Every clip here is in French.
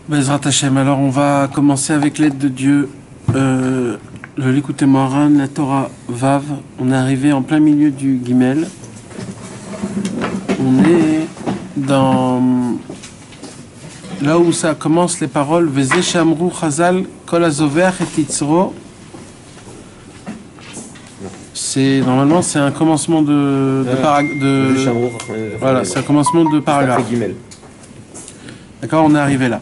Bezrat Hashem, alors on va commencer avec l'aide de Dieu. Le Likutei Moharan, la Torah Vav. On est arrivé en plein milieu du Gimel. On est dans là où ça commence les paroles Veze Shamru Chazal Kol Hazover et Yitzro. C'est normalement c'est un commencement de voilà, c'est un commencement de paragraphe. D'accord, on est arrivé là.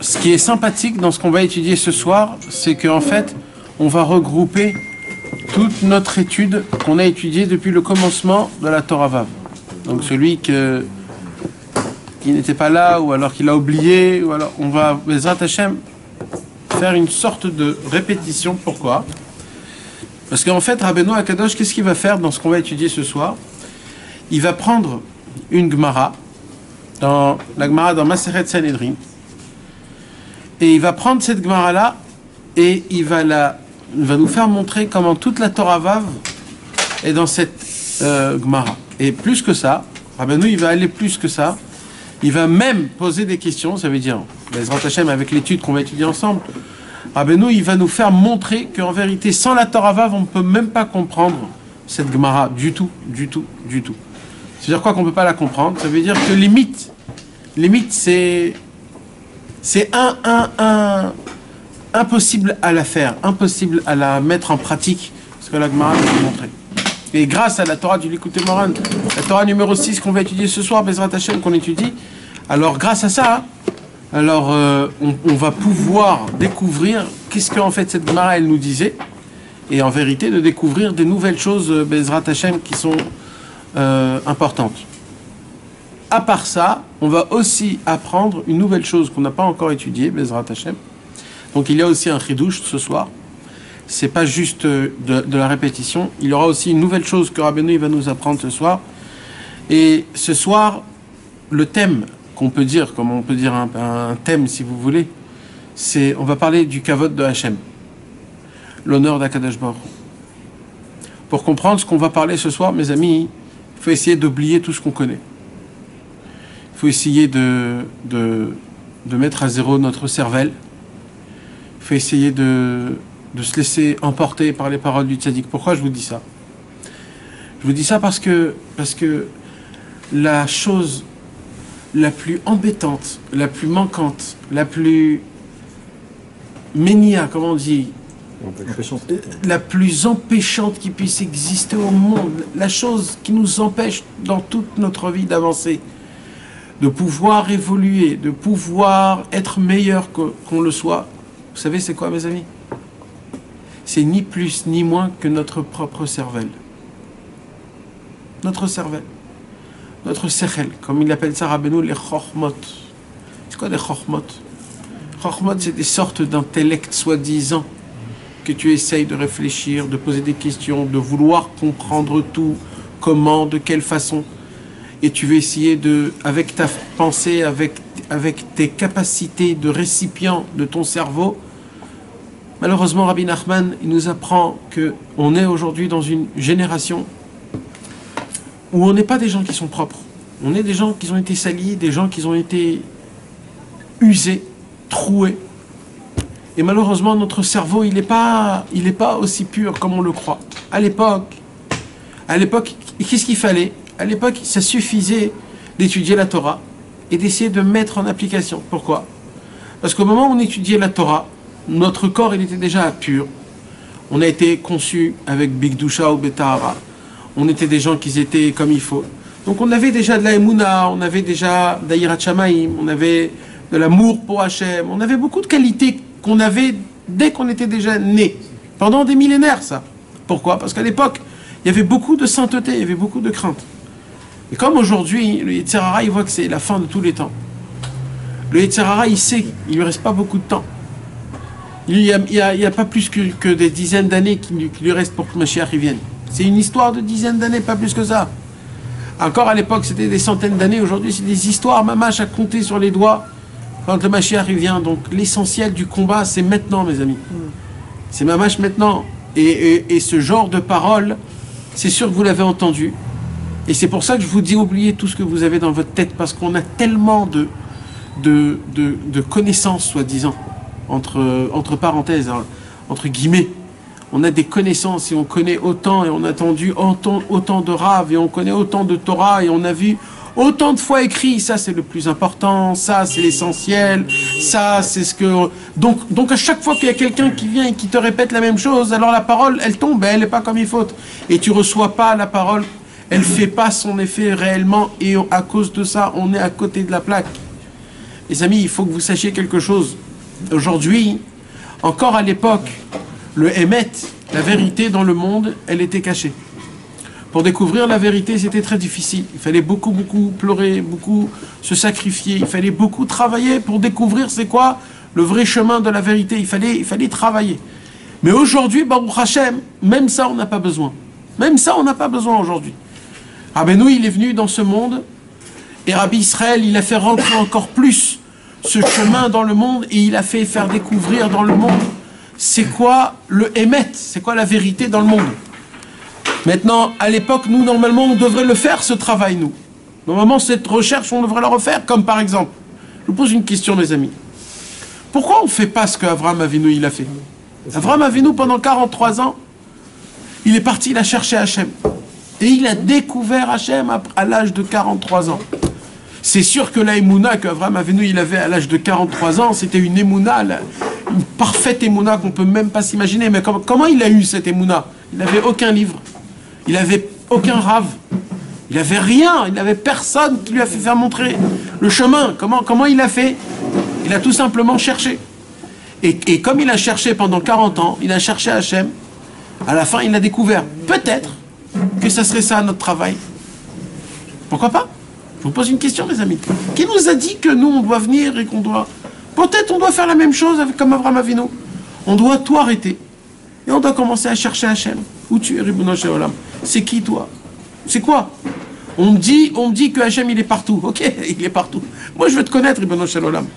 Ce qui est sympathique dans ce qu'on va étudier ce soir, c'est qu'en fait, on va regrouper toute notre étude qu'on a étudiée depuis le commencement de la Torah Vav. Donc celui qui n'était pas là, ou alors qu'il a oublié, ou alors on va, Bezrat Hashem, faire une sorte de répétition. Pourquoi ? Parce qu'en fait, Rabbeinu Akadosh, qu'est-ce qu'il va faire dans ce qu'on va étudier ce soir ? Il va prendre une Gemara, dans la Gemara dans Masechet Sanhedrin, et il va prendre cette Gemara-là, et il va nous faire montrer comment toute la Torah Vav est dans cette Gemara. Et plus que ça, Rabbeinu, il va aller plus que ça, il va même poser des questions, ça veut dire, Bezrat Hashem, avec l'étude qu'on va étudier ensemble, Rabbeinu, il va nous faire montrer qu'en vérité, sans la Torah Vav, on ne peut même pas comprendre cette Gemara du tout. C'est-à-dire quoi qu'on ne peut pas la comprendre ? Ça veut dire que limite, c'est impossible à la faire, impossible à la mettre en pratique, ce que la Gemara nous a montré. Et grâce à la Torah du Likutei Moharan, la Torah numéro 6 qu'on va étudier ce soir, Bezrat Hashem, qu'on étudie, alors grâce à ça, on va pouvoir découvrir qu'est-ce qu'en fait cette Gemara elle nous disait, et en vérité de découvrir des nouvelles choses, Bezrat Hashem, qui sont importantes. À part ça, on va aussi apprendre une nouvelle chose qu'on n'a pas encore étudiée, Bezrat Hashem. Donc il y a aussi un chidouche ce soir. C'est pas juste de la répétition. Il y aura aussi une nouvelle chose que Rabbeinu va nous apprendre ce soir. Et ce soir, le thème qu'on peut dire, comme on peut dire un thème si vous voulez, c'est, on va parler du kavod de Hashem, l'honneur d'Akadosh Baruch Hu. Pour comprendre ce qu'on va parler ce soir, mes amis, il faut essayer d'oublier tout ce qu'on connaît. Il faut essayer de mettre à zéro notre cervelle. Il faut essayer de se laisser emporter par les paroles du tzaddik. Pourquoi je vous dis ça ? Je vous dis ça parce que la chose la plus embêtante, la plus manquante, la plus ménia, comment on dit, la plus empêchante qui puisse exister au monde, la chose qui nous empêche dans toute notre vie d'avancer, de pouvoir évoluer, de pouvoir être meilleur qu'on le soit. Vous savez c'est quoi, mes amis ? C'est ni plus ni moins que notre propre cervelle. Notre cervelle. Notre sechel, comme il appelle ça Rabbeinu, les chokhmot. C'est quoi les chokhmot ? Chokhmot, c'est des sortes d'intellect soi-disant que tu essayes de réfléchir, de poser des questions, de vouloir comprendre tout, comment, de quelle façon. Et tu veux essayer avec ta pensée, avec tes capacités de récipient de ton cerveau. Malheureusement, Rabbi Nachman, il nous apprend qu'on est aujourd'hui dans une génération où on n'est pas des gens qui sont propres. On est des gens qui ont été salis, des gens qui ont été usés, troués. Et malheureusement, notre cerveau, il n'est pas aussi pur comme on le croit. À l'époque, qu'est-ce qu'il fallait ? À l'époque, ça suffisait d'étudier la Torah et d'essayer de mettre en application. Pourquoi ? Parce qu'au moment où on étudiait la Torah, notre corps, il était déjà pur. On a été conçu avec Bigdusha ou Betahara. On était des gens qui étaient comme il faut. Donc on avait déjà de la Emouna, on avait déjà d'Ayirat Shamaim, on avait de l'amour pour Hachem, on avait beaucoup de qualités qu'on avait dès qu'on était déjà né. Pendant des millénaires, ça. Pourquoi ? Parce qu'à l'époque, il y avait beaucoup de sainteté, il y avait beaucoup de crainte. Et comme aujourd'hui, le Yetzer Hara, il voit que c'est la fin de tous les temps. Le Yetzer Hara, il sait qu'il ne lui reste pas beaucoup de temps. Il n'y a pas plus que des dizaines d'années qui lui restent pour que Mashiach vienne. C'est une histoire de dizaines d'années, pas plus que ça. Encore à l'époque, c'était des centaines d'années. Aujourd'hui, c'est des histoires, mamache, à compter sur les doigts quand le Mashiach vient. Donc, l'essentiel du combat, c'est maintenant, mes amis. C'est mamache maintenant. Et ce genre de parole, c'est sûr que vous l'avez entendu. Et c'est pour ça que je vous dis, oubliez tout ce que vous avez dans votre tête, parce qu'on a tellement de connaissances, soi-disant, entre parenthèses, hein, entre guillemets. On a des connaissances et on connaît autant, et on a entendu autant de Rav, et on connaît autant de Torah, et on a vu autant de fois écrit, ça c'est le plus important, ça c'est l'essentiel, ça c'est ce que... Donc à chaque fois qu'il y a quelqu'un qui vient et qui te répète la même chose, alors la parole, elle tombe, elle n'est pas comme il faut. Et tu reçois pas la parole, elle ne fait pas son effet réellement, et à cause de ça, on est à côté de la plaque. Les amis, il faut que vous sachiez quelque chose. Aujourd'hui, encore à l'époque, le Emet, la vérité dans le monde, elle était cachée. Pour découvrir la vérité, c'était très difficile. Il fallait beaucoup pleurer, beaucoup se sacrifier. Il fallait beaucoup travailler pour découvrir c'est quoi le vrai chemin de la vérité. Il fallait travailler. Mais aujourd'hui, Baruch Hashem, même ça, on n'a pas besoin. Même ça, on n'a pas besoin aujourd'hui. Rabbeinu, il est venu dans ce monde, et Rabbi Israël, il a fait rentrer encore plus ce chemin dans le monde, et il a fait faire découvrir dans le monde c'est quoi le Emet, c'est quoi la vérité dans le monde. Maintenant, à l'époque, nous, normalement, on devrait le faire, ce travail, nous. Normalement, cette recherche, on devrait la refaire, comme par exemple, je vous pose une question, mes amis. Pourquoi on ne fait pas ce qu'Avraham Avinu, il a fait? Avraham Avinu, pendant 43 ans, il est parti, il a cherché Hachem. Et il a découvert Hachem à l'âge de 43 ans. C'est sûr que la Emouna qu'Avraham Avinu, il avait à l'âge de 43 ans, c'était une Emouna, une parfaite Emouna qu'on ne peut même pas s'imaginer. Mais comment il a eu cette Emouna? Il n'avait aucun livre. Il n'avait aucun rave, il n'avait rien, il n'avait personne qui lui a fait faire montrer le chemin. Comment il a fait? Il a tout simplement cherché. Et comme il a cherché pendant 40 ans, il a cherché Hachem, à la fin il a découvert. Peut-être que ça serait ça notre travail. Pourquoi pas? Je vous pose une question, mes amis. Qui nous a dit que nous on doit venir et qu'on doit... Peut-être on doit faire la même chose comme Avraham Avinu. On doit tout arrêter. Et on doit commencer à chercher Hachem. Où tu es, Ribono Shel Olam? C'est qui, toi? C'est quoi? On me dit que Hachem, il est partout. Ok, il est partout. Moi, je veux te connaître, Ribono Shel Olam.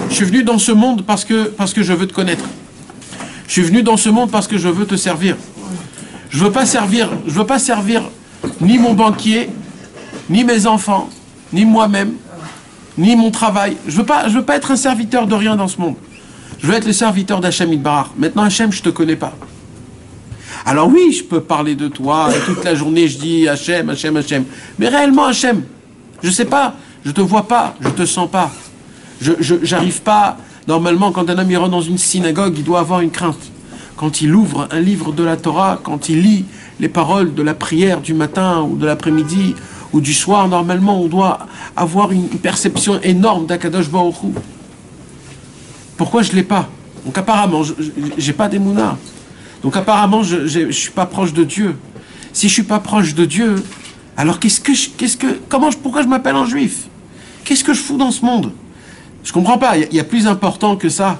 Je suis venu dans ce monde parce que je veux te connaître. Je suis venu dans ce monde parce que je veux te servir. Je veux pas servir ni mon banquier, ni mes enfants, ni moi-même, ni mon travail. Je veux pas être un serviteur de rien dans ce monde. Je veux être le serviteur d'Hachem Yitbarach. Maintenant, Hachem, je ne te connais pas. Alors oui, je peux parler de toi, et toute la journée, je dis Hachem, Hachem, Hachem. Mais réellement, Hachem, je ne sais pas, je ne te vois pas, je ne te sens pas. J'arrive pas... Normalement, quand un homme il rentre dans une synagogue, il doit avoir une crainte. Quand il ouvre un livre de la Torah, quand il lit les paroles de la prière du matin ou de l'après-midi ou du soir, normalement, on doit avoir une perception énorme d'Akadosh Baruch Hu. Pourquoi je ne l'ai pas? Donc apparemment, je n'ai pas d'émouna. Donc apparemment, je ne suis pas proche de Dieu. Si je ne suis pas proche de Dieu, alors pourquoi je m'appelle un juif? Qu'est-ce que je fous dans ce monde? Je ne comprends pas. Il y a plus important que ça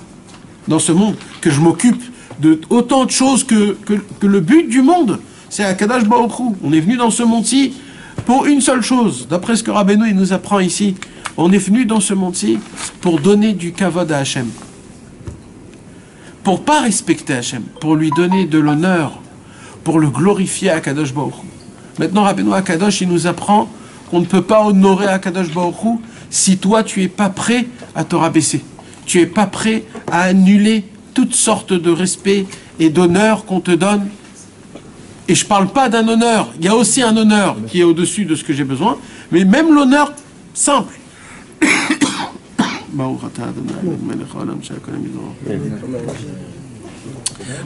dans ce monde, que je m'occupe de autant de choses que le but du monde. C'est Akadosh Baruch Hu. On est venu dans ce monde-ci pour une seule chose. D'après ce que Rabbeinu il nous apprend ici, on est venu dans ce monde-ci pour donner du kavod à Hachem. Pour pas respecter Hachem, pour lui donner de l'honneur, pour le glorifier à Akadosh Baruch Hu. Maintenant, Rabbeinu Akadosh, il nous apprend qu'on ne peut pas honorer Akadosh Baruch Hu si toi, tu n'es pas prêt à te rabaisser. Tu n'es pas prêt à annuler toutes sortes de respect et d'honneur qu'on te donne. Et je ne parle pas d'un honneur. Il y a aussi un honneur qui est au-dessus de ce que j'ai besoin, mais même l'honneur simple.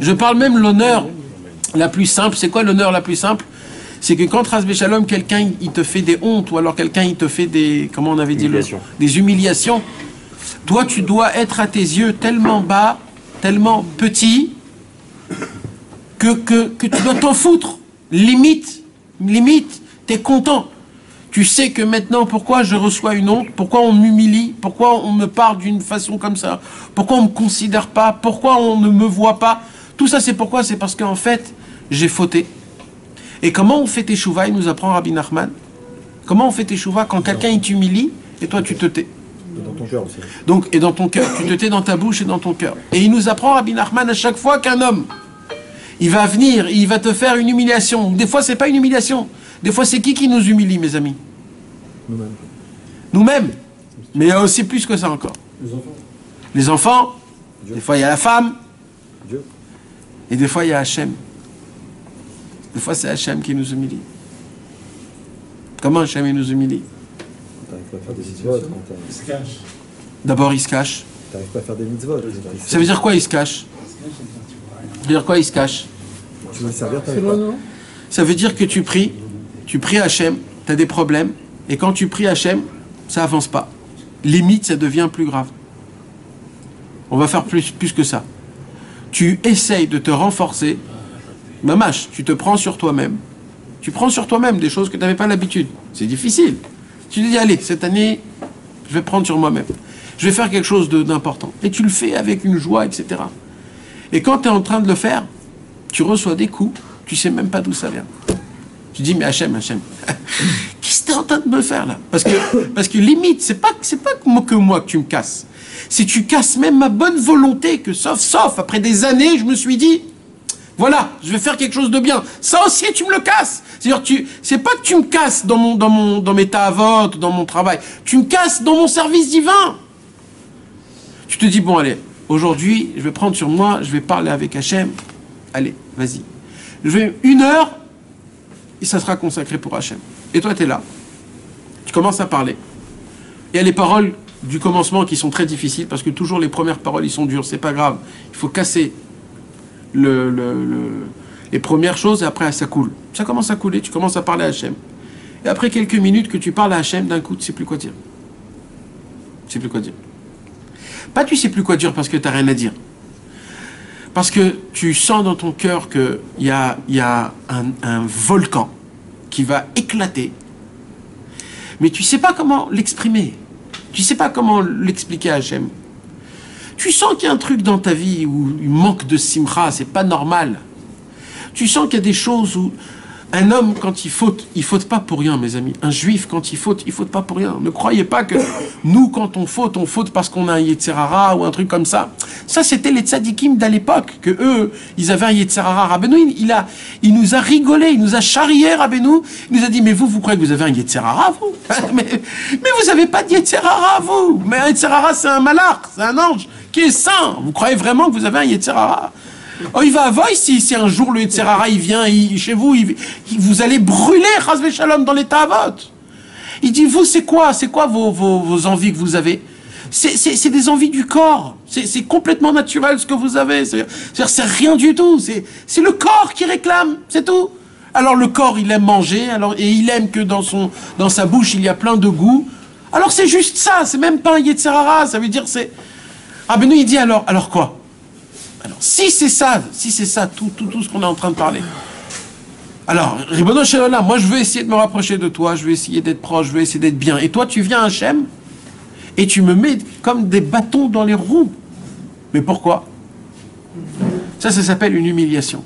Je parle même l'honneur la plus simple. C'est quoi l'honneur la plus simple? C'est que quand Ras Shalom, quelqu'un il te fait des hontes, ou alors quelqu'un il te fait des, comment on avait dit, des humiliations, toi tu dois être à tes yeux tellement bas, tellement petit, que tu dois t'en foutre. Limite, t'es content. Tu sais que maintenant, pourquoi je reçois une honte, pourquoi on m'humilie, pourquoi on me parle d'une façon comme ça, pourquoi on ne me considère pas, pourquoi on ne me voit pas. Tout ça, c'est pourquoi? C'est parce qu'en fait, j'ai fauté. Et comment on fait teshuva? Il nous apprend Rabbi Nachman. Comment on fait teshuva quand quelqu'un il t'humilie et toi tu te tais? Dans ton cœur aussi. Donc, et dans ton cœur, tu te tais dans ta bouche et dans ton cœur. Et il nous apprend Rabbi Nachman à chaque fois qu'un homme, il va venir, il va te faire une humiliation. Des fois, c'est pas une humiliation. Des fois, c'est qui nous humilie, mes amis? Nous-mêmes. Nous-mêmes. Mais il y a aussi plus que ça encore. Les enfants. Les enfants, Dieu. des fois il y a la femme, Dieu. et des fois il y a Hachem. Des fois c'est Hachem qui nous humilie. Comment Hachem il nous humilie? T'arrives pas à faire des mitzvot. Il se cache. D'abord il se cache. T'arrives pas à faire des mitzvot. Ça veut dire quoi il se cache? Ça veut dire quoi il se cache? Tu veux le servir, t'arrives pas. Ça veut dire que tu pries Hachem, tu as des problèmes, et quand tu pries Hachem, ça avance pas. Limite, ça devient plus grave. On va faire plus que ça. Tu essayes de te renforcer, mamache, tu te prends sur toi-même. Tu prends sur toi-même des choses que tu n'avais pas l'habitude. C'est difficile. Tu te dis, allez, cette année, je vais prendre sur moi-même. Je vais faire quelque chose d'important. Et tu le fais avec une joie, etc. Et quand tu es en train de le faire, tu reçois des coups, tu sais même pas d'où ça vient. Tu dis, mais Hachem, qu'est-ce que tu es en train de me faire là? Parce que limite, c'est pas que moi que tu me casses. C'est tu casses même ma bonne volonté, que sauf, après des années, je me suis dit, voilà, je vais faire quelque chose de bien. Ça aussi, tu me le casses. C'est-à-dire, c'est pas que tu me casses dans mes ta'avot, dans mon travail. Tu me casses dans mon service divin. Tu te dis, bon, allez, aujourd'hui, je vais prendre sur moi, je vais parler avec Hachem. Allez, vas-y. Je vais 1 heure, et ça sera consacré pour Hachem. Et toi, tu es là. Tu commences à parler. Il y a les paroles du commencement qui sont très difficiles, parce que toujours les premières paroles, ils sont dures. C'est pas grave. Il faut casser les premières choses, et après, ça coule. Ça commence à couler, tu commences à parler à Hachem. Et après quelques minutes que tu parles à Hachem, d'un coup, tu sais plus quoi dire. Tu sais plus quoi dire. Pas tu sais plus quoi dire parce que tu n'as rien à dire. Parce que tu sens dans ton cœur qu'il y a un volcan qui va éclater. Mais tu ne sais pas comment l'exprimer. Tu ne sais pas comment l'expliquer à Hachem. Tu sens qu'il y a un truc dans ta vie où il manque de simcha, c'est pas normal. Tu sens qu'il y a des choses où un homme, quand il faute pas pour rien, mes amis. Un juif, quand il faute pas pour rien. Ne croyez pas que nous, quand on faute parce qu'on a un Yetzerara ou un truc comme ça. Ça, c'était les tzadikim d'à l'époque, que eux, ils avaient un Yetzerara. Rabbeinu, il nous a rigolé, il nous a charrié, Rabbeinu. Il nous a dit, mais vous croyez que vous avez un Yetzerara, vous? mais vous n'avez pas de Yetzerara, vous. Mais un Yetzerara, c'est un malach, c'est un ange qui est saint. Vous croyez vraiment que vous avez un Yetzerara? Oh, il va avoir si un jour le Yetzerara il vient chez vous, vous allez brûler Chas v'Shalom dans les ta'avot. Il dit, vous, c'est quoi vos envies que vous avez? C'est des envies du corps. C'est complètement naturel ce que vous avez. C'est rien du tout. C'est le corps qui réclame, c'est tout. Alors le corps, il aime manger, et il aime que dans sa bouche, il y a plein de goût. Alors c'est juste ça, c'est même pas un Yetzerara, ça veut dire c'est... Ah ben nous, il dit alors quoi? Alors, si c'est ça, tout ce qu'on est en train de parler. Alors, Ribono Shel Olam, moi je veux essayer de me rapprocher de toi, je veux essayer d'être proche, je veux essayer d'être bien. Et toi, tu viens à Hachem, et tu me mets comme des bâtons dans les roues. Mais pourquoi? Ça s'appelle une humiliation.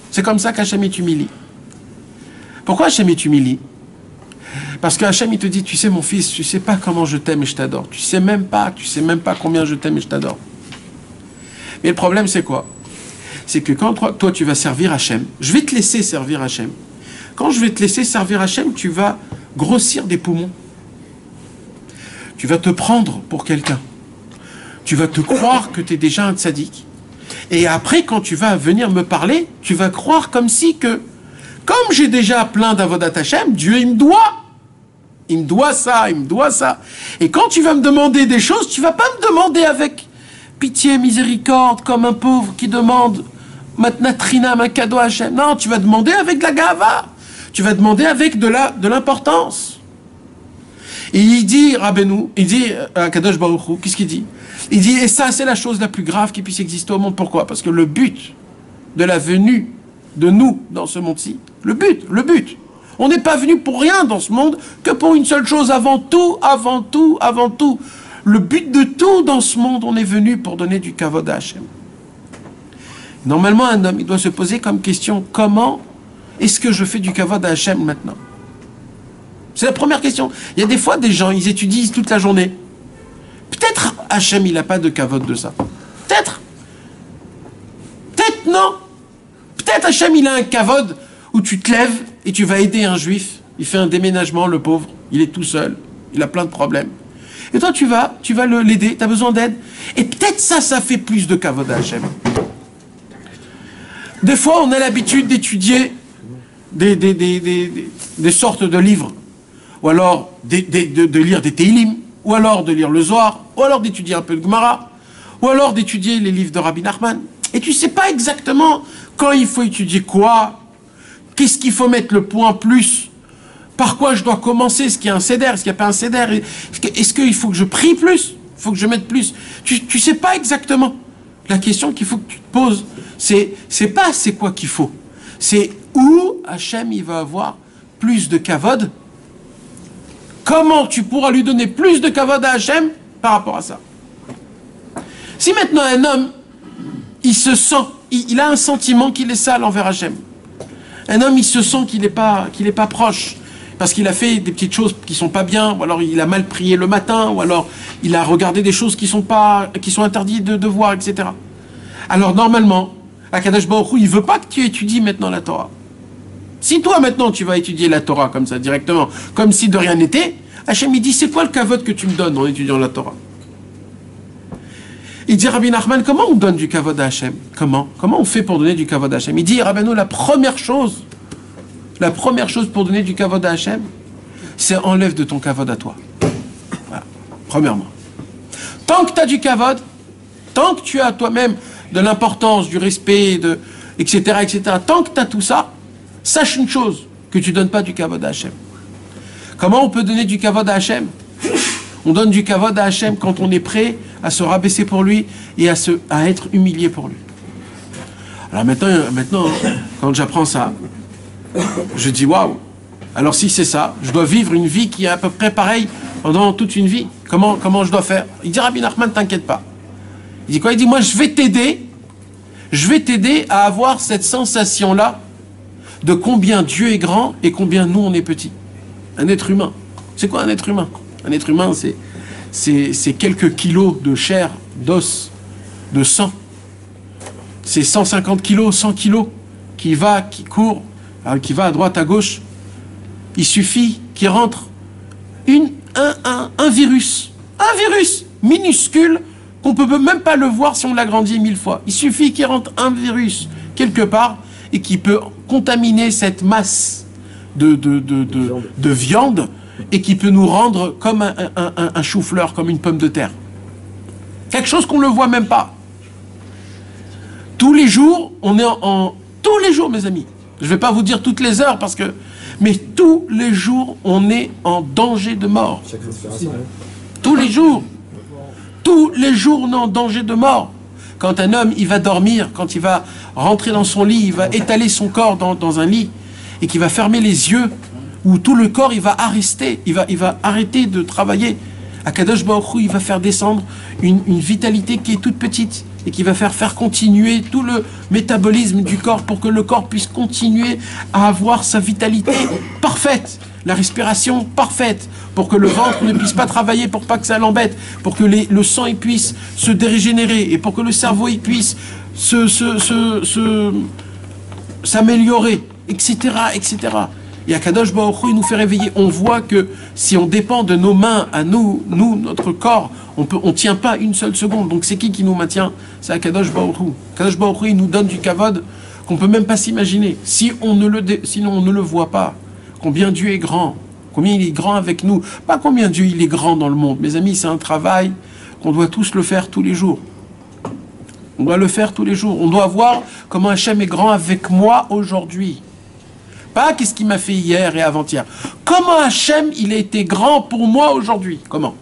C'est comme ça qu'Hachem t'humilie. Pourquoi Hachem t'humilie? Parce qu'Hachem, il te dit, tu sais mon fils, tu sais pas comment je t'aime et je t'adore. Tu sais même pas combien je t'aime et je t'adore. Mais le problème, c'est quoi? C'est que quand toi, tu vas servir Hachem, je vais te laisser servir Hachem. Quand je vais te laisser servir Hachem, tu vas grossir des poumons. Tu vas te prendre pour quelqu'un. Tu vas te croire que tu es déjà un tzaddik. Et après, quand tu vas venir me parler, tu vas croire comme si que, comme j'ai déjà plein d'avodat Hachem, Dieu, il me doit ça, il me doit ça. Et quand tu vas me demander des choses, tu vas pas me demander avec pitié, miséricorde, comme un pauvre qui demande matnatrinam, un cadeau à Hachem. Non, tu vas demander avec de la gava. Tu vas demander avec de l'importance. Et il dit, Rabbeinu, il dit à Kadosh Baruch Hu, qu'est-ce qu'il dit? Il dit, et ça, c'est la chose la plus grave qui puisse exister au monde. Pourquoi? Parce que le but de la venue de nous dans ce monde-ci, le but, on n'est pas venu pour rien dans ce monde que pour une seule chose, avant tout. Le but de tout dans ce monde, on est venu pour donner du kavod à Hachem. Normalement, un homme, il doit se poser comme question, comment est-ce que je fais du kavod à Hachem maintenant? C'est la première question. Il y a des fois des gens, ils étudient toute la journée. Peut-être Hachem, il n'a pas de kavod de ça. Peut-être non. Peut-être Hachem, il a un kavod où tu te lèves et tu vas aider un juif, il fait un déménagement, le pauvre, il est tout seul, il a plein de problèmes. Et toi, tu vas l'aider, tu as besoin d'aide. Et peut-être ça fait plus de kavod à Hachem. Des fois, on a l'habitude d'étudier des sortes de livres, ou alors de lire des Teilim, ou alors de lire le Zohar, ou alors d'étudier un peu le Gemara, ou alors d'étudier les livres de Rabbi Nachman. Et tu ne sais pas exactement quand il faut étudier quoi, qu'est-ce qu'il faut mettre le point plus, par quoi je dois commencer, est-ce qu'il y a un seder, est-ce qu'il n'y a pas un seder, est-ce qu'il faut que je prie plus, il faut que je mette plus. Tu ne sais pas exactement. La question qu'il faut que tu te poses, c'est pas c'est quoi qu'il faut, c'est où Hachem il va avoir plus de kavod. Comment tu pourras lui donner plus de kavod à Hachem par rapport à ça. Si maintenant un homme, il se sent, il a un sentiment qu'il est sale envers Hachem. Un homme, il se sent qu'il n'est pas proche, parce qu'il a fait des petites choses qui sont pas bien, ou alors il a mal prié le matin, ou alors il a regardé des choses qui sont interdites de voir, etc. Alors normalement, Akadosh Baruch Hu, il veut pas que tu étudies maintenant la Torah. Si toi maintenant tu vas étudier la Torah comme ça directement, comme si de rien n'était, Hachem il dit c'est quoi le kavod que tu me donnes en étudiant la Torah? Il dit Rabbi Nachman, comment on donne du kavod à Hachem? Comment on fait pour donner du kavod à Hachem? Il dit Rabbeinu, la première chose pour donner du kavod à Hachem, c'est enlève de ton kavod à toi. Voilà. Premièrement. Tant que tu as du kavod, tant que tu as toi-même de l'importance, du respect, etc., tant que tu as tout ça, sache une chose, que tu ne donnes pas du kavod à Hachem. Comment on peut donner du kavod à Hachem? On donne du kavod à Hachem quand on est prêt à se rabaisser pour lui et à être humilié pour lui. Alors maintenant, quand j'apprends ça, je dis waouh. Alors si c'est ça, je dois vivre une vie qui est à peu près pareille pendant toute une vie. Comment je dois faire? Il dit Rabbi Nachman, t'inquiète pas. Il dit quoi? Il dit moi je vais t'aider à avoir cette sensation-là de combien Dieu est grand et combien nous on est petit. Un être humain. C'est quoi un être humain? Un être humain, c'est quelques kilos de chair, d'os, de sang. C'est 150 kilos, 100 kilos qui court, qui va à droite, à gauche. Il suffit qu'il rentre un virus minuscule qu'on ne peut même pas le voir si on l'agrandit 1000 fois. Il suffit qu'il rentre un virus quelque part et qui peut contaminer cette masse de viande et qui peut nous rendre comme un chou-fleur, comme une pomme de terre. Quelque chose qu'on ne le voit même pas. Tous les jours, tous les jours, mes amis. Je ne vais pas vous dire toutes les heures, mais tous les jours, on est en danger de mort. Tous les jours. Tous les jours, on est en danger de mort. Quand un homme, il va dormir, quand il va rentrer dans son lit, il va étaler son corps dans un lit, et qu'il va fermer les yeux, où tout le corps, il va arrêter de travailler. Akadosh Baruch Hu, il va faire descendre une vitalité qui est toute petite, et qui va faire continuer tout le métabolisme du corps pour que le corps puisse continuer à avoir sa vitalité parfaite, la respiration parfaite, pour que le ventre ne puisse pas travailler, pour pas que ça l'embête, pour que le sang il puisse se dérégénérer, et pour que le cerveau il puisse s'améliorer, etc., etc. Et Akadosh Baruch Hu, il nous fait réveiller. On voit que si on dépend de nos mains à nous, notre corps, on tient pas une seule seconde. Donc c'est qui nous maintient? C'est Akadosh Baruch Hu. Akadosh Baruch Hu, il nous donne du kavod qu'on peut même pas s'imaginer. Sinon on ne le voit pas. Combien Dieu est grand. Combien il est grand avec nous. Pas combien Dieu il est grand dans le monde. Mes amis, c'est un travail qu'on doit tous le faire tous les jours. On doit le faire tous les jours. On doit voir comment Hachem est grand avec moi aujourd'hui. Pas qu'est-ce qu'il m'a fait hier et avant-hier. Comment Hachem, il a été grand pour moi aujourd'hui? Comment?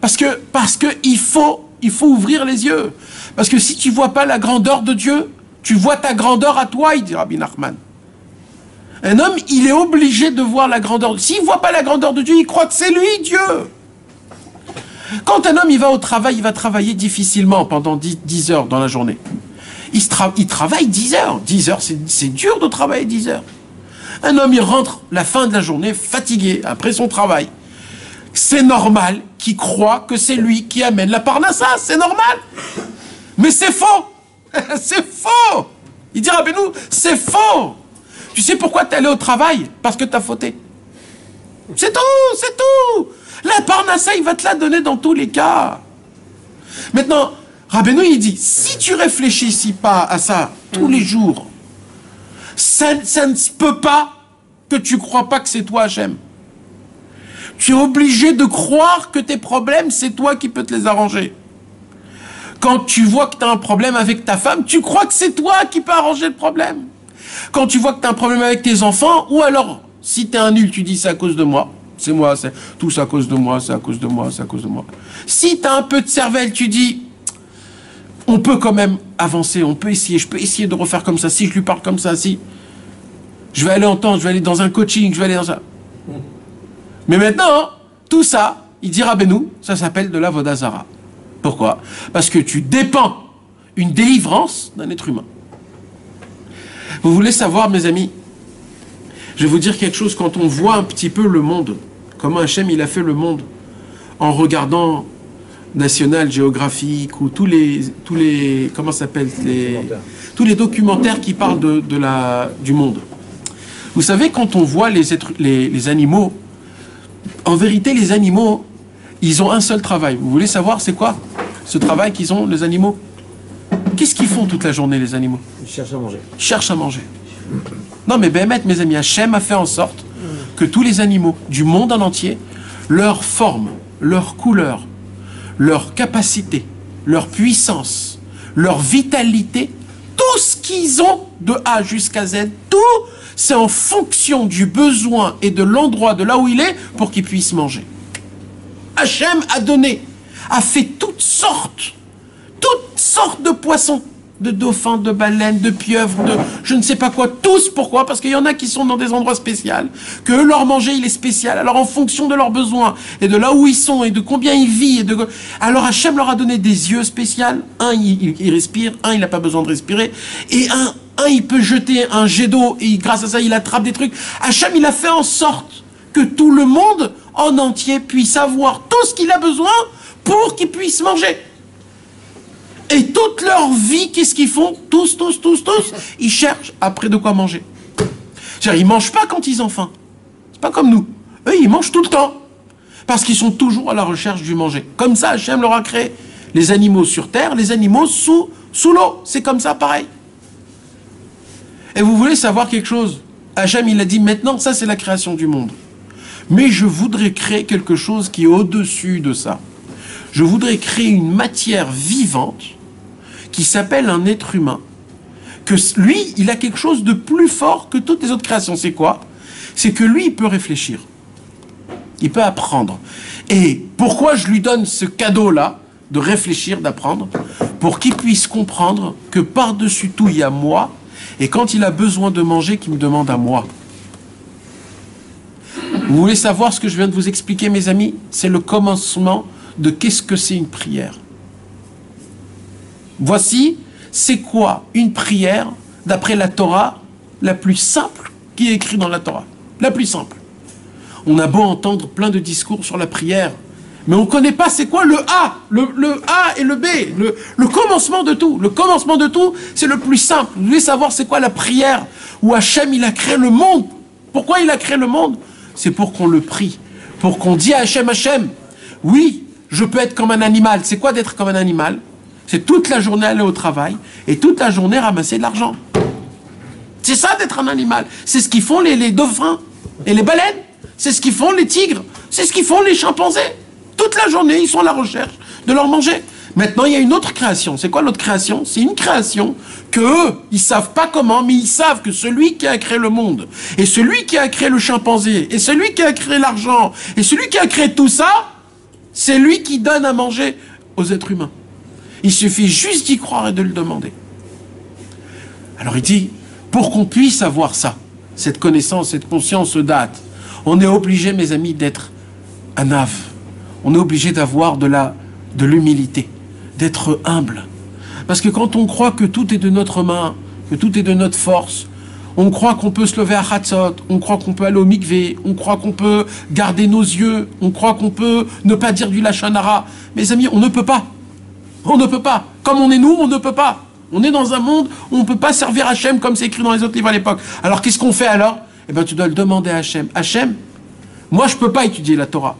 Parce que il faut ouvrir les yeux. Parce que si tu vois pas la grandeur de Dieu, tu vois ta grandeur à toi, il dit Rabbi Nachman. Un homme, il est obligé de voir la grandeur. S'il voit pas la grandeur de Dieu, il croit que c'est lui, Dieu. Quand un homme, il va au travail, il va travailler difficilement pendant 10 heures dans la journée. Il travaille 10 heures. 10 heures, c'est dur de travailler 10 heures. Un homme, il rentre la fin de la journée fatigué après son travail. C'est normal qu'il croit que c'est lui qui amène la parnassa. C'est normal. Mais c'est faux. C'est faux. Il dira, ben nous, c'est faux. Tu sais pourquoi tu es allé au travail? Parce que tu as fauté. C'est tout, c'est tout. La parnassa, il va te la donner dans tous les cas. Maintenant, Rabbeinu, il dit, si tu réfléchis pas à ça tous les jours, ça ne se peut pas que tu crois pas que c'est toi, Hachem. Tu es obligé de croire que tes problèmes, c'est toi qui peux te les arranger. Quand tu vois que tu as un problème avec ta femme, tu crois que c'est toi qui peux arranger le problème. Quand tu vois que tu as un problème avec tes enfants, ou alors, si tu es un nul, tu dis c'est à cause de moi. C'est moi, c'est tout à cause de moi, c'est à cause de moi, c'est à cause de moi. Si tu as un peu de cervelle, tu dis on peut quand même avancer, on peut essayer, je peux essayer de refaire comme ça, si je lui parle comme ça, si je vais aller entendre, je vais aller dans un coaching, je vais aller dans ça. Mais maintenant, tout ça, il dit Rabbeinu, ça s'appelle de la Avoda Zara. Pourquoi? Parce que tu dépends une délivrance d'un être humain. Vous voulez savoir, mes amis, je vais vous dire quelque chose, quand on voit un petit peu le monde, comment Hachem il a fait le monde, en regardant National Geographic ou tous les comment ça s'appelle, tous les documentaires qui parlent du monde. Vous savez, quand on voit les animaux, en vérité, les animaux, ils ont un seul travail. Vous voulez savoir c'est quoi ce travail qu'ils ont, les animaux? Qu'est-ce qu'ils font toute la journée, les animaux? Ils cherchent à manger. Ils cherchent à manger. Non mais Béhémet, mes amis, Hachem a fait en sorte que tous les animaux du monde en entier, leur forme, leur couleur, leur capacité, leur puissance, leur vitalité, tout ce qu'ils ont de A jusqu'à Z, tout, c'est en fonction du besoin et de l'endroit de là où il est pour qu'il puisse manger. Hachem a donné, a fait toutes sortes de poissons, de dauphins, de baleines, de pieuvres, de je ne sais pas quoi, tous. Pourquoi? Parce qu'il y en a qui sont dans des endroits spéciaux, que leur manger il est spécial, alors en fonction de leurs besoins, et de là où ils sont, et de combien ils vivent, alors Hachem leur a donné des yeux spéciaux, un il respire, un il n'a pas besoin de respirer, et un il peut jeter un jet d'eau, et grâce à ça il attrape des trucs. Hachem il a fait en sorte que tout le monde en entier puisse avoir tout ce qu'il a besoin pour qu'il puisse manger. Et toute leur vie, qu'est-ce qu'ils font? Tous, ils cherchent après de quoi manger. C'est-à-dire, ils ne mangent pas quand ils ont faim. C'est pas comme nous. Eux, ils mangent tout le temps. Parce qu'ils sont toujours à la recherche du manger. Comme ça, Hachem leur a créé les animaux sur terre, les animaux sous l'eau. C'est comme ça, pareil. Et vous voulez savoir quelque chose? Hachem, il a dit, maintenant, ça, c'est la création du monde. Mais je voudrais créer quelque chose qui est au-dessus de ça. Je voudrais créer une matière vivante qui s'appelle un être humain. Que lui, il a quelque chose de plus fort que toutes les autres créations. C'est quoi? C'est que lui, il peut réfléchir. Il peut apprendre. Et pourquoi je lui donne ce cadeau-là, de réfléchir, d'apprendre? Pour qu'il puisse comprendre que par-dessus tout, il y a moi. Et quand il a besoin de manger, qu'il me demande à moi. Vous voulez savoir ce que je viens de vous expliquer, mes amis? C'est le commencement de qu'est-ce que c'est une prière. Voici, c'est quoi une prière, d'après la Torah, la plus simple qui est écrite dans la Torah. La plus simple. On a beau entendre plein de discours sur la prière, mais on ne connaît pas c'est quoi le A, le A et le B, le commencement de tout. Le commencement de tout, c'est le plus simple. Vous voulez savoir c'est quoi la prière où Hachem, il a créé le monde? Pourquoi il a créé le monde? C'est pour qu'on le prie, pour qu'on dise à Hachem, Hachem, oui, je peux être comme un animal. C'est quoi d'être comme un animal? C'est toute la journée aller au travail et toute la journée ramasser de l'argent. C'est ça d'être un animal. C'est ce qu'ils font les dauphins et les baleines. C'est ce qu'ils font les tigres. C'est ce qu'ils font les chimpanzés. Toute la journée, ils sont à la recherche de leur manger. Maintenant, il y a une autre création. C'est quoi l'autre création? C'est une création que eux, ils savent pas comment, mais ils savent que celui qui a créé le monde, et celui qui a créé le chimpanzé, et celui qui a créé l'argent, et celui qui a créé tout ça, c'est lui qui donne à manger aux êtres humains. Il suffit juste d'y croire et de le demander. Alors il dit, pour qu'on puisse avoir ça, cette connaissance, cette conscience, ce date, on est obligé, mes amis, d'être un ave. On est obligé d'avoir de l'humilité, d'être humble. Parce que quand on croit que tout est de notre main, que tout est de notre force, on croit qu'on peut se lever à Chatzot, on croit qu'on peut aller au mikvé, on croit qu'on peut garder nos yeux, on croit qu'on peut ne pas dire du lachon hara. Mes amis, on ne peut pas. On ne peut pas. Comme on est nous, on ne peut pas. On est dans un monde où on ne peut pas servir Hachem comme c'est écrit dans les autres livres à l'époque. Alors qu'est-ce qu'on fait alors? Eh bien tu dois le demander à Hachem. Hachem, moi je ne peux pas étudier la Torah.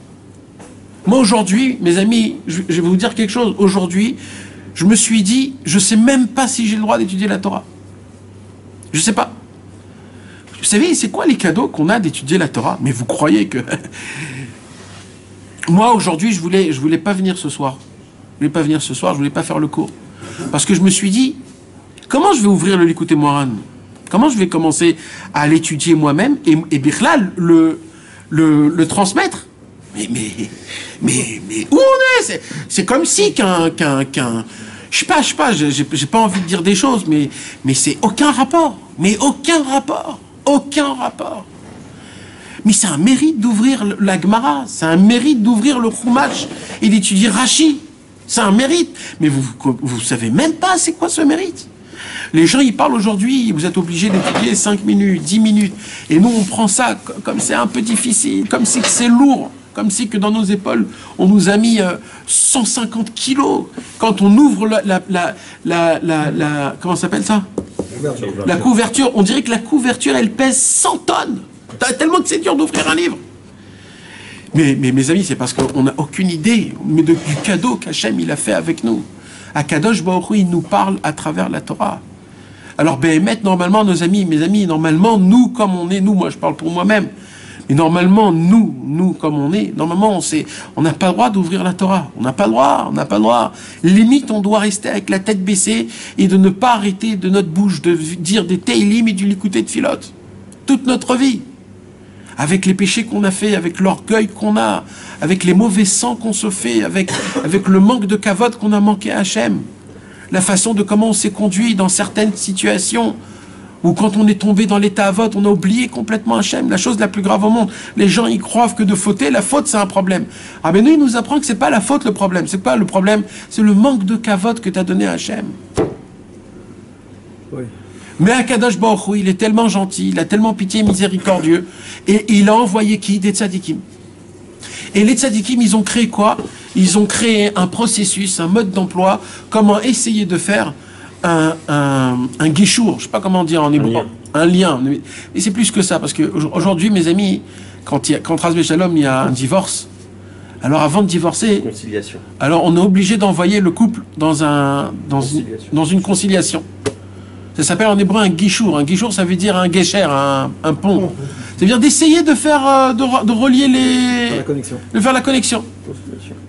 Moi aujourd'hui, mes amis, je vais vous dire quelque chose. Aujourd'hui, je me suis dit, je ne sais même pas si j'ai le droit d'étudier la Torah. Je ne sais pas. Vous savez, c'est quoi les cadeaux qu'on a d'étudier la Torah? Mais vous croyez que... Moi, aujourd'hui, je voulais pas venir ce soir. Je voulais pas venir ce soir, je voulais pas faire le cours. Parce que je me suis dit, comment je vais ouvrir le Likutei Moharan? Comment je vais commencer à l'étudier moi-même et Bichlal le transmettre? Mais où on est? C'est comme si je sais pas, j'ai pas envie de dire des choses, mais c'est aucun rapport. Mais aucun rapport. Aucun rapport. Mais c'est un mérite d'ouvrir la Gemara, c'est un mérite d'ouvrir le Chumash et d'étudier Rashi. C'est un mérite. Mais vous savez même pas c'est quoi ce mérite. Les gens, ils parlent aujourd'hui, vous êtes obligés d'étudier 5 minutes, 10 minutes. Et nous, on prend ça comme c'est un peu difficile, comme si c'est lourd, comme si que dans nos épaules, on nous a mis 150 kilos. Quand on ouvre comment ça s'appelle ça? La couverture, on dirait que la couverture, elle pèse 100 tonnes. Tellement que c'est dur d'ouvrir un livre. Mais mes amis, c'est parce qu'on n'a aucune idée du cadeau qu'Hachem il a fait avec nous. Akadosh Baruch Hu, il nous parle à travers la Torah. Alors, normalement, mes amis, normalement, nous, comme on est, moi, je parle pour moi-même, mais normalement, nous, comme on est, normalement, on n'a pas le droit d'ouvrir la Torah. On n'a pas le droit. Limite, on doit rester avec la tête baissée et de ne pas arrêter de notre bouche de dire des Teilim et du Likutei Tfilot. Toute notre vie. Avec les péchés qu'on a fait, avec l'orgueil qu'on a, avec les mauvais sangs qu'on se fait, avec le manque de kavod qu'on a manqué à Hachem. La façon de comment on s'est conduit dans certaines situations, où quand on est tombé dans l'état avot, on a oublié complètement Hachem, la chose la plus grave au monde. Les gens, ils croient que de fauter, la faute, c'est un problème. Ah ben nous, il nous apprend que c'est pas la faute le problème. C'est pas le problème, c'est le manque de kavod que tu as donné à Hachem. Oui. Mais Akadosh Baruch Hu, il est tellement gentil, il a tellement pitié et miséricordieux, et il a envoyé qui? Des tzadikim. Et les tzadikim, ils ont créé quoi? Ils ont créé un processus, un mode d'emploi, comment essayer de faire un guéchour, je ne sais pas comment dire en hébreu, un lien. Mais c'est plus que ça, parce qu'aujourd'hui, mes amis, quand Ras Shalom, il y a un divorce, alors avant de divorcer, alors on est obligé d'envoyer le couple dans une conciliation. Ça s'appelle en hébreu un guichour. Un guichour, ça veut dire un guécher, un pont. C'est-à-dire d'essayer de faire, de relier de faire la connexion.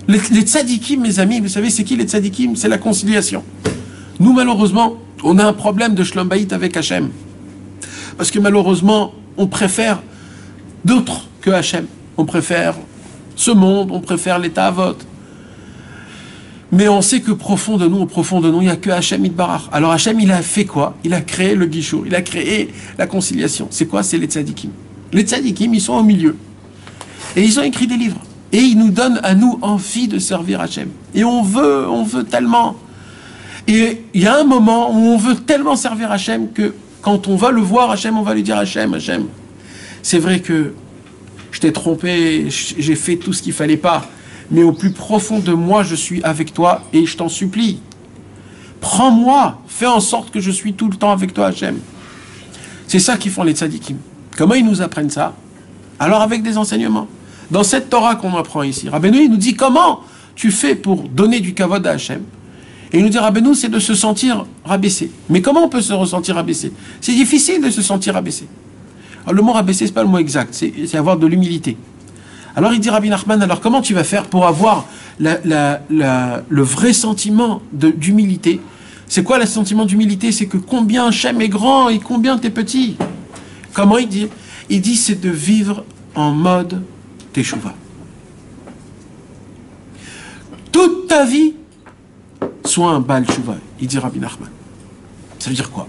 Les tzadikim, mes amis, vous savez, c'est qui les tzadikim? C'est la conciliation. Nous, malheureusement, on a un problème de shlom bayit avec Hachem. Parce que malheureusement, on préfère d'autres que Hachem. On préfère ce monde, on préfère l'état avot. Mais on sait que au profond de nous, il n'y a que Hachem Yitbarach. Alors Hachem, il a fait quoi? Il a créé le guichour, il a créé la conciliation. C'est quoi? C'est les tzadikim. Les tzadikim, ils sont au milieu. Et ils ont écrit des livres. Et ils nous donnent à nous envie de servir Hachem. Et on veut tellement. Et il y a un moment où on veut tellement servir Hachem que quand on va le voir, Hachem, on va lui dire Hachem, c'est vrai que je t'ai trompé, j'ai fait tout ce qu'il ne fallait pas. Mais au plus profond de moi, je suis avec toi et je t'en supplie. Prends-moi, fais en sorte que je suis tout le temps avec toi, Hachem. C'est ça qu'ils font les tzadikim. Comment ils nous apprennent ça? Alors avec des enseignements. Dans cette Torah qu'on apprend ici, Rabbeinu, il nous dit comment tu fais pour donner du kavod à Hachem. Et il nous dit, Rabbeinu, c'est de se sentir rabaissé. Mais comment on peut se ressentir rabaissé? C'est difficile de se sentir rabaissé. Alors le mot rabaissé, ce n'est pas le mot exact, c'est avoir de l'humilité. Alors il dit Rabbi Nachman, alors comment tu vas faire pour avoir le vrai sentiment d'humilité? C'est quoi le sentiment d'humilité? C'est que combien Hachem est grand et combien tu es petit. Comment il dit? Il dit c'est de vivre en mode teshuva. Toute ta vie, sois un Baal Teshuva, il dit Rabbi Nachman. Ça veut dire quoi?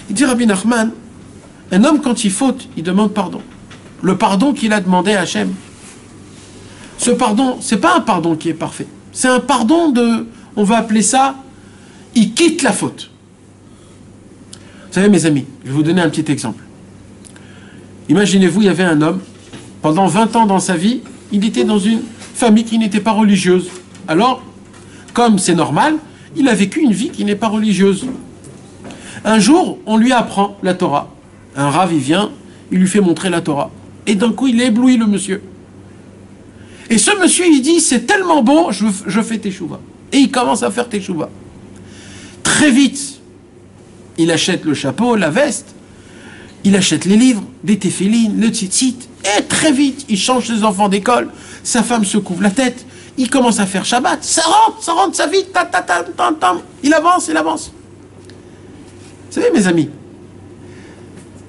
Il dit Rabbi Nachman, un homme quand il faute, il demande pardon. Le pardon qu'il a demandé à Hachem. Ce pardon, c'est pas un pardon qui est parfait. C'est un pardon on va appeler ça, il quitte la faute. Vous savez, mes amis, je vais vous donner un petit exemple. Imaginez-vous, il y avait un homme, pendant 20 ans dans sa vie, il était dans une famille qui n'était pas religieuse. Alors, comme c'est normal, il a vécu une vie qui n'est pas religieuse. Un jour, on lui apprend la Torah. Un rav, il vient, il lui fait montrer la Torah. Et d'un coup, il est ébloui, le monsieur. Et ce monsieur, il dit, c'est tellement bon, je fais teshuva. Et il commence à faire teshuva. Très vite, il achète le chapeau, la veste, il achète les livres, des téphilines, le tzitzit, et très vite, il change ses enfants d'école, sa femme se couvre la tête, il commence à faire Shabbat, ça rentre, sa vie, il avance, il avance. Vous savez, mes amis,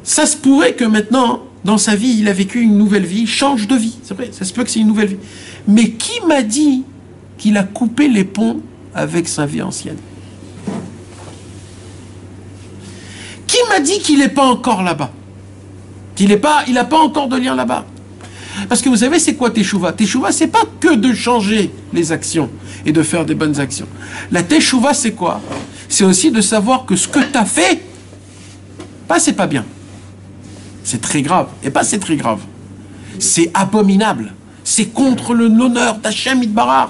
ça se pourrait que maintenant, dans sa vie, il a vécu une nouvelle vie, change de vie, c'est vrai, ça se peut que c'est une nouvelle vie. Mais qui m'a dit qu'il a coupé les ponts avec sa vie ancienne? Qui m'a dit qu'il n'est pas encore là-bas? Il n'a pas encore de lien là-bas? Parce que vous savez, c'est quoi teshuva? Teshuva, c'est pas que de changer les actions et de faire des bonnes actions. La teshuva, c'est quoi? C'est aussi de savoir que ce que tu as fait, c'est pas bien. C'est très grave. Et pas c'est très grave. C'est abominable. C'est contre l'honneur d'Hachem Yitbarach.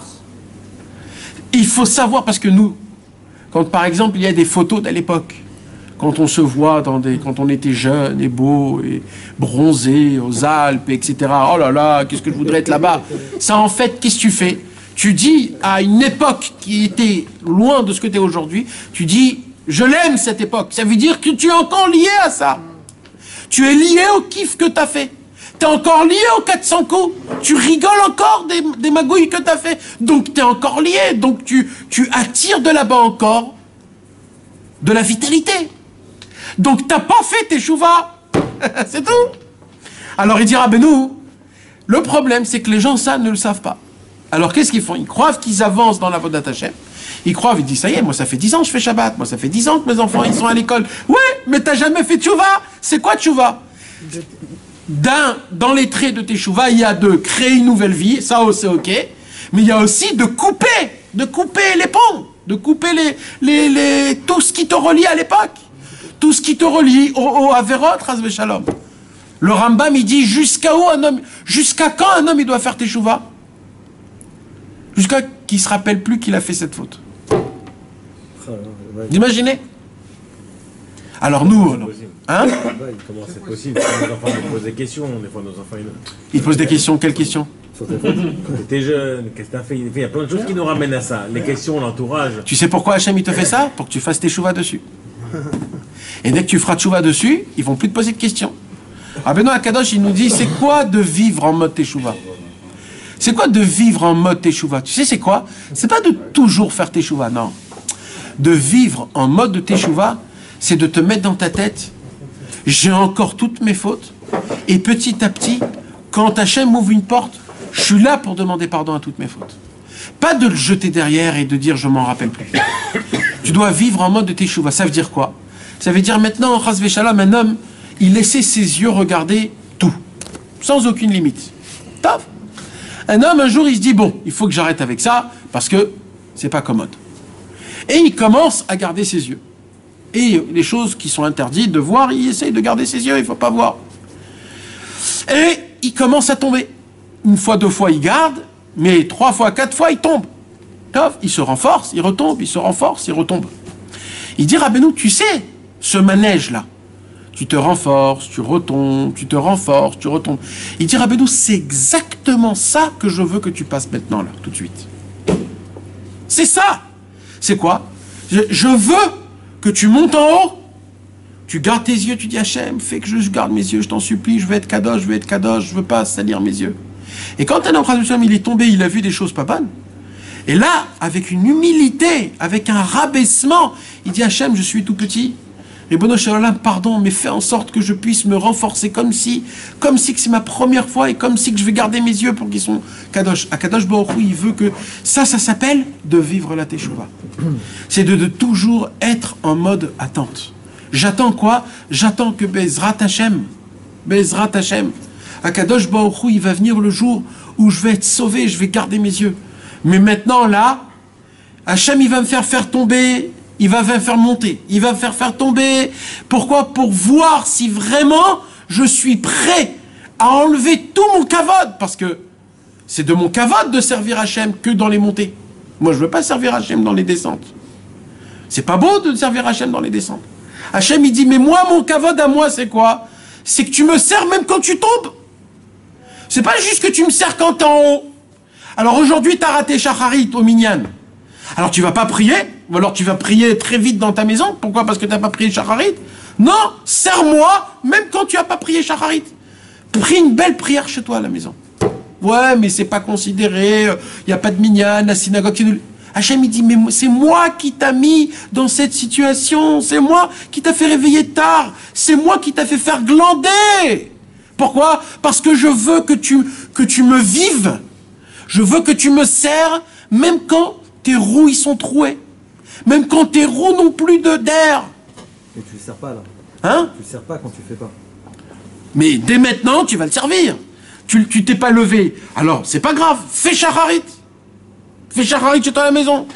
Il faut savoir, parce que nous, quand par exemple il y a des photos de l'époque, quand on se voit quand on était jeune et beau et bronzé aux Alpes, etc. Oh là là, qu'est-ce que je voudrais être là-bas. Ça, en fait, qu'est-ce que tu fais? Tu dis à une époque qui était loin de ce que tu es aujourd'hui, tu dis, je l'aime cette époque. Ça veut dire que tu es encore lié à ça. Tu es lié au kiff que tu as fait. Tu es encore lié aux 400 coups. Tu rigoles encore des magouilles que tu as fait. Donc tu es encore lié. Donc tu attires de là-bas encore de la vitalité. Donc t'as pas fait tes chouvas. C'est tout. Alors il dira, ben nous, le problème c'est que les gens ça ne le savent pas. Alors qu'est-ce qu'ils font? Ils croient qu'ils avancent dans la Avodat Hashem. Ils croient, ils disent, ça y est, moi ça fait 10 ans que je fais Shabbat. Moi ça fait 10 ans que mes enfants ils sont à l'école. Ouais, mais t'as jamais fait tchouva. C'est quoi tchouva? Dans les traits de tes chouvas, il y a de créer une nouvelle vie, ça c'est ok. Mais il y a aussi de couper les ponts, de couper tout ce qui te relie à l'époque. Tout ce qui te relie au Averot, Chas Shalom. Le Rambam, il dit jusqu'à quand un homme il doit faire teshuva? Jusqu'à qu'il se rappelle plus qu'il a fait cette faute. Vous imaginez? Alors nous, hein? Comment c'est possible? Nos enfants nous posent des questions, des fois nos enfants ils posent des questions, quelles questions? T'es jeune, qu'est-ce que t'as fait? Il y a plein de choses qui nous ramènent à ça. Les questions, l'entourage. Tu sais pourquoi Hachem il te fait ça? Pour que tu fasses teshuva dessus. Et dès que tu feras teshuva dessus, ils vont plus te poser de questions. Rabbeinu Akadosh, il nous dit, c'est quoi de vivre en mode teshuva? C'est quoi de vivre en mode teshuva? Tu sais c'est quoi? C'est pas de toujours faire teshuva, non. De vivre en mode teshuva, c'est de te mettre dans ta tête, j'ai encore toutes mes fautes, et petit à petit, quand Hachem ouvre une porte, je suis là pour demander pardon à toutes mes fautes. Pas de le jeter derrière et de dire je m'en rappelle plus. Tu dois vivre en mode teshuva. Ça veut dire quoi? Ça veut dire maintenant, Chas v'Shalom, un homme, il laissait ses yeux regarder tout, sans aucune limite. Top. Un homme, un jour, il se dit, bon, il faut que j'arrête avec ça, parce que c'est pas commode. Et il commence à garder ses yeux. Et les choses qui sont interdites de voir, il essaye de garder ses yeux, il ne faut pas voir. Et il commence à tomber. Une fois, deux fois, il garde, mais 3 fois, 4 fois, il tombe. Top. Il se renforce, il retombe, il se renforce, il retombe. Il dit, Rabbeinu, tu sais, ce manège-là, tu te renforces, tu retombes, tu te renforces, tu retombes. Il dit, Rabbeinu, c'est exactement ça que je veux que tu passes maintenant, là, tout de suite. C'est ça. C'est quoi? Je veux que tu montes en haut, tu gardes tes yeux, tu dis, Hachem, fais que je garde mes yeux, je t'en supplie, je veux être kadosh, je veux pas salir mes yeux. Et quand un homme, il est tombé, il a vu des choses pas bonnes. Et là, avec une humilité, avec un rabaissement, il dit, Hachem, je suis tout petit. Ribono Shel Olam, pardon, mais fais en sorte que je puisse me renforcer comme si que c'est ma première fois et comme si que je vais garder mes yeux pour qu'ils sont kadosh. Akadosh Baruch Hu, il veut que ça s'appelle de vivre la teshuva. C'est de toujours être en mode attente. J'attends quoi? J'attends que Bezrat Hashem, Akadosh Baruch Hu, il va venir le jour où je vais être sauvé, je vais garder mes yeux. Mais maintenant là, Hashem, il va me faire tomber. Il va me faire monter, il va me faire tomber. Pourquoi? Pour voir si vraiment je suis prêt à enlever tout mon kavod. Parce que c'est de mon kavod de servir Hachem que dans les montées. Moi, je ne veux pas servir Hachem dans les descentes. C'est pas beau de servir Hachem dans les descentes. Hachem, il dit, mais moi, mon kavod à moi, c'est quoi? C'est que tu me sers même quand tu tombes. C'est pas juste que tu me sers quand t'es en haut. Alors aujourd'hui, t'as raté Shacharit au Minyan. Alors tu vas pas prier, ou alors tu vas prier très vite dans ta maison. Pourquoi? Parce que t'as pas prié Shacharit. Non, sers-moi même quand tu as pas prié Shacharit. Prie une belle prière chez toi à la maison. Ouais, mais c'est pas considéré, y a pas de Minyan, la synagogue qui nous... Hachem, il dit, mais c'est moi qui t'a mis dans cette situation, c'est moi qui t'a fait réveiller tard, c'est moi qui t'a fait faire glander. Pourquoi? Parce que je veux que tu me vives, je veux que tu me sers, même quand tes roues ils sont trouées, même quand tes roues n'ont plus d'air. Mais tu le sers pas là. Hein? Tu le sers pas quand tu le fais pas. Mais dès maintenant, tu vas le servir. Tu t'es pas levé, alors c'est pas grave, fais Shacharit. Fais Shacharit chez toi à la maison.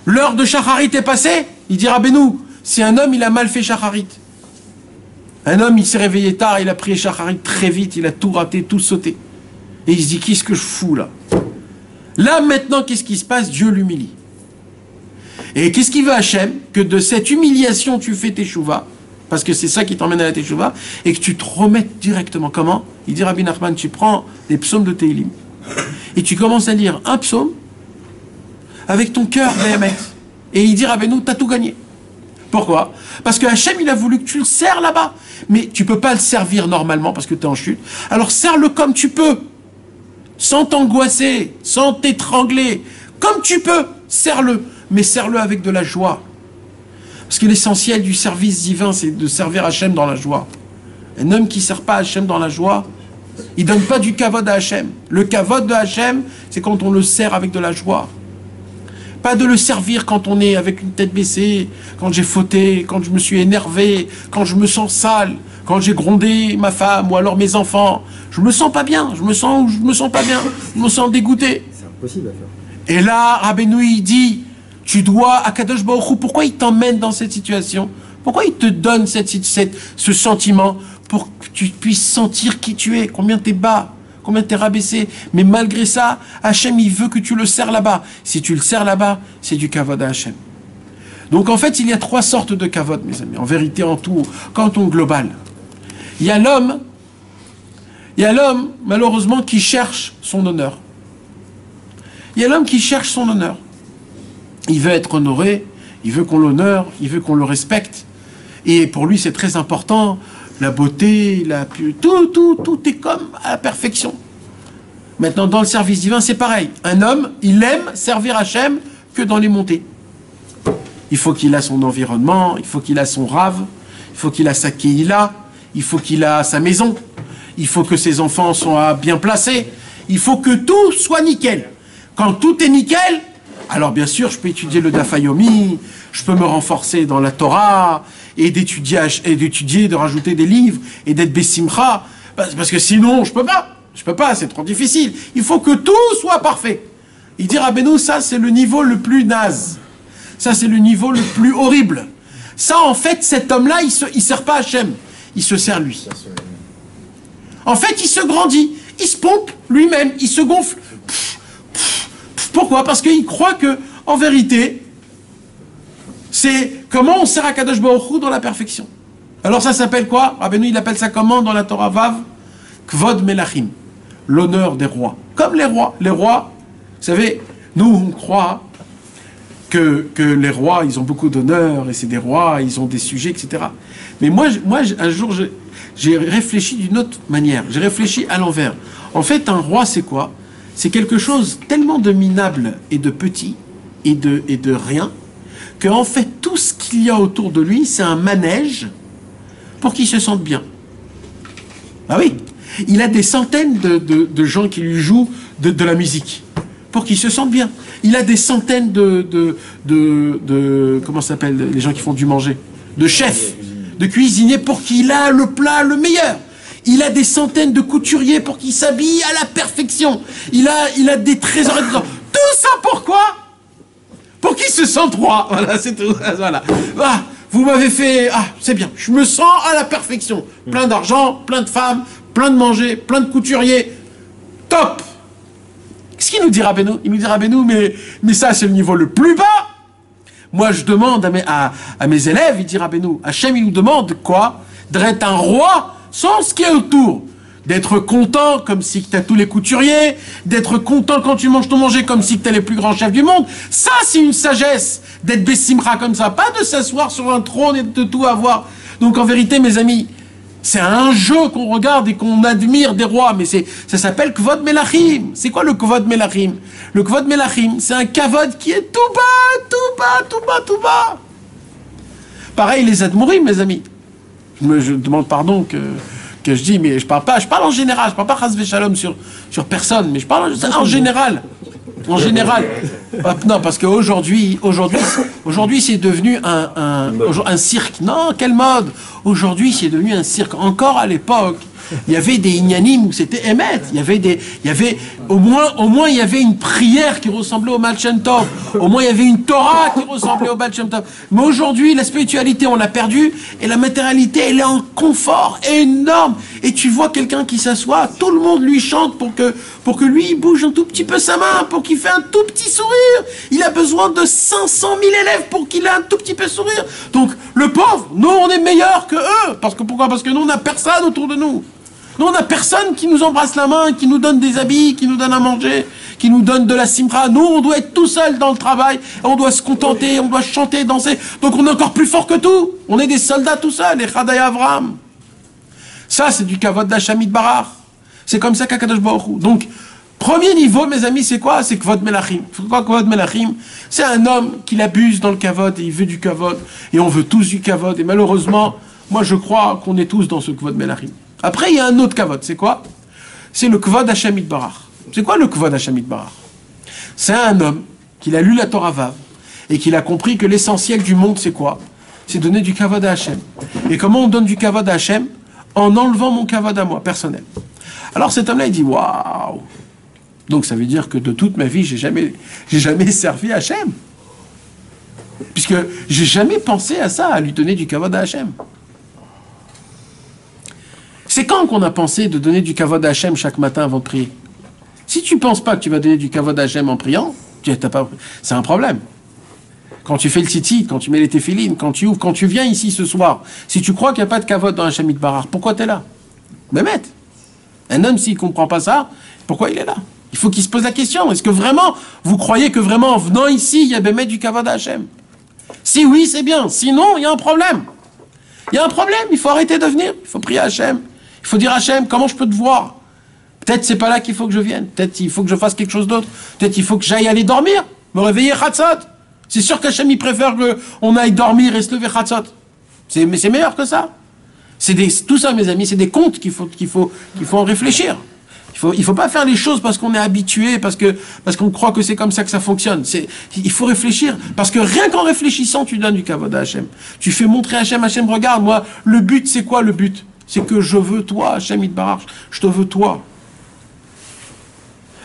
L'heure de Shacharit est passée. Il dira Benou, si un homme il a mal fait Shacharit, un homme il s'est réveillé tard, il a prié Shacharit très vite, il a tout raté, tout sauté. Et il se dit, qu'est-ce que je fous là? Là maintenant, qu'est-ce qui se passe? Dieu l'humilie. Et qu'est-ce qu'il veut Hachem? Que de cette humiliation tu fais tes chouvas, parce que c'est ça qui t'emmène à la teshuva, et que tu te remettes directement. Comment? Il dit Rabbi Nachman, tu prends les psaumes de Tehillim, et tu commences à lire un psaume, avec ton cœur, et il dit Rabbeinu, t'as tout gagné. Pourquoi? Parce que Hachem, il a voulu que tu le sers là-bas. Mais tu peux pas le servir normalement parce que tu es en chute. Alors sers-le comme tu peux. Sans t'angoisser, sans t'étrangler. Comme tu peux, sers-le. Mais sers-le avec de la joie. Parce que l'essentiel du service divin, c'est de servir Hachem dans la joie. Un homme qui ne sert pas Hachem dans la joie, il ne donne pas du kavod à Hachem. Le kavod de Hachem, c'est quand on le sert avec de la joie. Pas de le servir quand on est avec une tête baissée, quand j'ai fauté, quand je me suis énervé, quand je me sens sale, quand j'ai grondé ma femme ou alors mes enfants. Je me sens pas bien, je me sens pas bien, je me sens dégoûté. C'est impossible à faire. Et là, Rabbeinu, il dit, tu dois, à Kadosh Baruch Hu, pourquoi il t'emmène dans cette situation? Pourquoi il te donne ce sentiment? Pour que tu puisses sentir qui tu es, combien t'es bas, combien t'es rabaissé. Mais malgré ça, Hachem, il veut que tu le sers là-bas. Si tu le sers là-bas, c'est du kavod à Hachem. Donc en fait, il y a 3 sortes de kavod, mes amis. En vérité, en tout, quand on global. Il y a l'homme, malheureusement, qui cherche son honneur. Il y a l'homme qui cherche son honneur. Il veut être honoré, il veut qu'on l'honore, il veut qu'on le respecte. Et pour lui, c'est très important. La beauté, tout est comme à la perfection. Maintenant, dans le service divin, c'est pareil. Un homme, il aime servir Hachem que dans les montées. Il faut qu'il ait son environnement, il faut qu'il ait son rave, il faut qu'il ait sa keïla, il faut qu'il ait sa maison, il faut que ses enfants soient bien placés, il faut que tout soit nickel. Quand tout est nickel, alors bien sûr, je peux étudier le Daf Yomi, je peux me renforcer dans la Torah, et d'étudier, de rajouter des livres, et d'être Bessimcha, parce que sinon, je peux pas, c'est trop difficile. Il faut que tout soit parfait. Il dit, Rabbeinu, ça c'est le niveau le plus naze. Ça c'est le niveau le plus horrible. Ça, en fait, cet homme-là, il sert pas Hachem, il se sert lui. En fait, il se grandit, il se pompe lui-même, il se gonfle. Pourquoi? Parce qu'il croit que, en vérité, c'est comment on sert à Kadosh Baruch Hu dans la perfection. Alors ça s'appelle quoi? Rabbeinu, il appelle ça comment dans la Torah Vav? Kvod Melachim, l'honneur des rois. Comme les rois. Les rois, vous savez, nous on croit que les rois, ils ont beaucoup d'honneur, et c'est des rois, ils ont des sujets, etc. Mais moi un jour, j'ai réfléchi d'une autre manière. J'ai réfléchi à l'envers. En fait, un roi, c'est quoi? C'est quelque chose tellement de minable et de petit et de rien, qu'en fait, tout ce qu'il y a autour de lui, c'est un manège pour qu'il se sente bien. Ah oui, il a des centaines de gens qui lui jouent de la musique pour qu'il se sente bien. Il a des centaines de comment ça s'appelle, les gens qui font du manger, de chefs, de cuisiniers pour qu'il ait le plat le meilleur. Il a des centaines de couturiers pour qu'il s'habille à la perfection. Il a des trésors et des trésors. Tout ça pourquoi? Pour qu'il se sente roi. Voilà, c'est tout. Voilà. Ah, vous m'avez fait... Ah, c'est bien. Je me sens à la perfection. Plein d'argent, plein de femmes, plein de manger, plein de couturiers. Top. Qu'est-ce qu'il nous dit Rabbeinu? Il nous dit Rabbeinu, mais ça, c'est le niveau le plus bas. Moi, je demande à mes élèves, il dit Rabbeinu, Hachem, il nous demande quoi? D'être un roi sans ce qui est autour. D'être content comme si tu as tous les couturiers, d'être content quand tu manges ton manger comme si tu es les plus grands chefs du monde. Ça, c'est une sagesse, d'être bessimra comme ça, pas de s'asseoir sur un trône et de tout avoir. Donc en vérité, mes amis, c'est un jeu qu'on regarde et qu'on admire des rois, mais ça s'appelle Kvod Melachim. C'est quoi le Kvod Melachim? Le Kvod Melachim, c'est un kavod qui est tout bas, tout bas, tout bas, tout bas. Pareil, les Admourim, mes amis. Je demande pardon que je dis, mais je parle en général, je parle pas chas v'shalom sur personne, mais je parle en général. En général. Non, parce qu'aujourd'hui, c'est devenu un cirque. Non, quelle mode? Aujourd'hui, c'est devenu un cirque. Encore à l'époque, il y avait des inyanim où c'était émet. Au moins, il y avait une prière qui ressemblait au Baal Shem Tov. Au moins, il y avait une Torah qui ressemblait au Baal Shem Tov. Mais aujourd'hui, la spiritualité, on l'a perdue, et la matérialité, elle est en confort énorme. Et tu vois quelqu'un qui s'assoit, tout le monde lui chante pour que lui, il bouge un tout petit peu sa main, pour qu'il fasse un tout petit sourire. Il a besoin de 500 000 élèves pour qu'il ait un tout petit peu sourire. Donc, le pauvre, nous, on est meilleurs que eux. Pourquoi? Parce que nous, on n'a personne autour de nous. Nous, on n'a personne qui nous embrasse la main, qui nous donne des habits, qui nous donne à manger, qui nous donne de la simra. Nous, on doit être tout seul dans le travail, on doit se contenter, on doit chanter, danser. Donc, on est encore plus fort que tout. On est des soldats tout seuls, les Chadai Avram. Ça, c'est du kavod d'Hachem Yitbarach. C'est comme ça qu'Akadosh Baruch Hu. Donc, premier niveau, mes amis, c'est quoi? C'est Kvod Melachim. Pourquoi Kvod Melachim? C'est un homme qui l'abuse dans le kavod et il veut du kavod. Et on veut tous du kavod. Et malheureusement, moi, je crois qu'on est tous dans ce Kvod Melachim. Après, il y a un autre kavod. C'est quoi? C'est le Kvod Hachem Yitbarach. C'est quoi le Kvod Hachem Yitbarach? C'est un homme qui a lu la Torah Vav et qui a compris que l'essentiel du monde, c'est quoi? C'est donner du kavod à Hachem. Et comment on donne du kavod à Hachem? En enlevant mon kavod à moi, personnel. Alors cet homme-là, il dit, waouh! Donc ça veut dire que de toute ma vie, j'ai jamais servi Hachem. Puisque j'ai jamais pensé à ça, à lui donner du kavod à Hachem. C'est quand qu'on a pensé de donner du kavod à Hachem chaque matin avant de prier? Si tu ne penses pas que tu vas donner du kavod à Hachem en priant, c'est un problème. Quand tu fais le tzitzit, quand tu mets les téphilines, quand tu ouvres, quand tu viens ici ce soir, si tu crois qu'il n'y a pas de kavod dans Hachem Yitbarach, pourquoi tu es là? Bémet. Un homme, s'il ne comprend pas ça, pourquoi il est là? Il faut qu'il se pose la question. Est-ce que vraiment, vous croyez que vraiment, en venant ici, il y a bémet du kavod à Hachem? Si oui, c'est bien. Sinon, il y a un problème. Il y a un problème. Il faut arrêter de venir. Il faut prier à Hachem. Il faut dire à Hachem, comment je peux te voir? Peut-être c'est pas là qu'il faut que je vienne. Peut-être il faut que je fasse quelque chose d'autre. Peut-être il faut que j'aille aller dormir, me réveiller Chatzot. C'est sûr qu'Hachem, il préfère qu'on aille dormir et se lever Chatzot. Mais c'est meilleur que ça. Tout ça, mes amis, c'est des contes qu'il faut en réfléchir. Il faut pas faire les choses parce qu'on est habitué, parce qu'on croit que c'est comme ça que ça fonctionne. Il faut réfléchir, parce que rien qu'en réfléchissant, tu donnes du kavod à Hachem. Tu fais montrer à Hachem, Hachem, regarde, moi, le but, c'est quoi le but? C'est que je veux toi, Hachem Yitbarach, je te veux toi.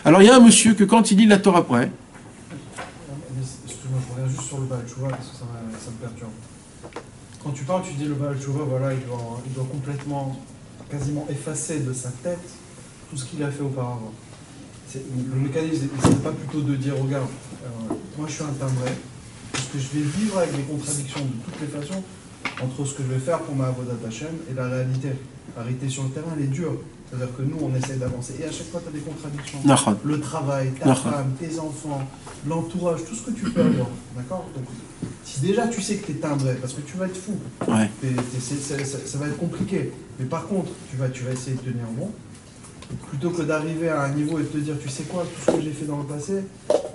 Alors il y a un monsieur que quand il lit la Torah, ouais. Excuse-moi, je reviens juste sur le Baal Tshuva parce que ça me perturbe. Quand tu parles, tu dis le Baal Tshuva, voilà, il doit complètement, quasiment effacer de sa tête tout ce qu'il a fait auparavant. Le mécanisme, c'est pas plutôt de dire, regarde, moi je suis un timbré, est-ce que je vais vivre avec des contradictions de toutes les façons entre ce que je vais faire pour ma Avodat Hashem et la réalité. La réalité sur le terrain, elle est dure. C'est-à-dire que nous, on essaye d'avancer. Et à chaque fois, tu as des contradictions. Le travail, ta femme, tes enfants, l'entourage, tout ce que tu peux avoir. D'accord? Donc, si déjà tu sais que tu es timbré, parce que tu vas être fou, ouais. Ça va être compliqué. Mais par contre, tu vas essayer de tenir bon. Plutôt que d'arriver à un niveau et de te dire, tu sais quoi, tout ce que j'ai fait dans le passé,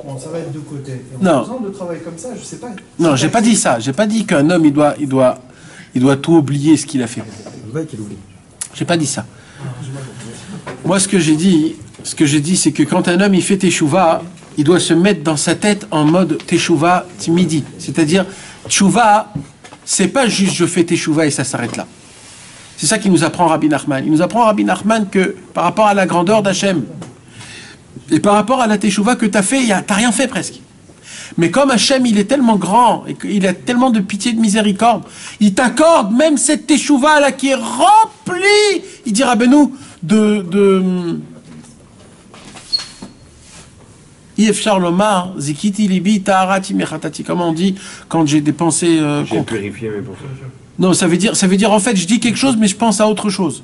bon, ça va être de côté. Et en faisant le travail comme ça, je sais pas. Non, j'ai pas dit ça. J'ai pas dit qu'un homme, il doit tout oublier ce qu'il a fait. J'ai pas dit ça. Moi, ce que j'ai dit, c'est que quand un homme, il fait teshuva, il doit se mettre dans sa tête en mode teshuva timidi. C'est-à-dire, teshuva, c'est pas juste je fais teshuva et ça s'arrête là. C'est ça qu'il nous apprend Rabbi Nachman. Il nous apprend Rabbi Nachman que par rapport à la grandeur d'Hachem et par rapport à la teshuva que tu as fait, t'as rien fait presque. Mais comme Hachem, il est tellement grand et qu'il a tellement de pitié et de miséricorde, il t'accorde même cette teshuva là qui est remplie, il dit Rabbeinu, Yefchar Lomar, Zikiti Libi, Taharati Mechatati. Comment on dit quand j'ai des pensées J'ai contre? purifié mes pensées. Non, ça veut dire en fait, je dis quelque chose, mais je pense à autre chose.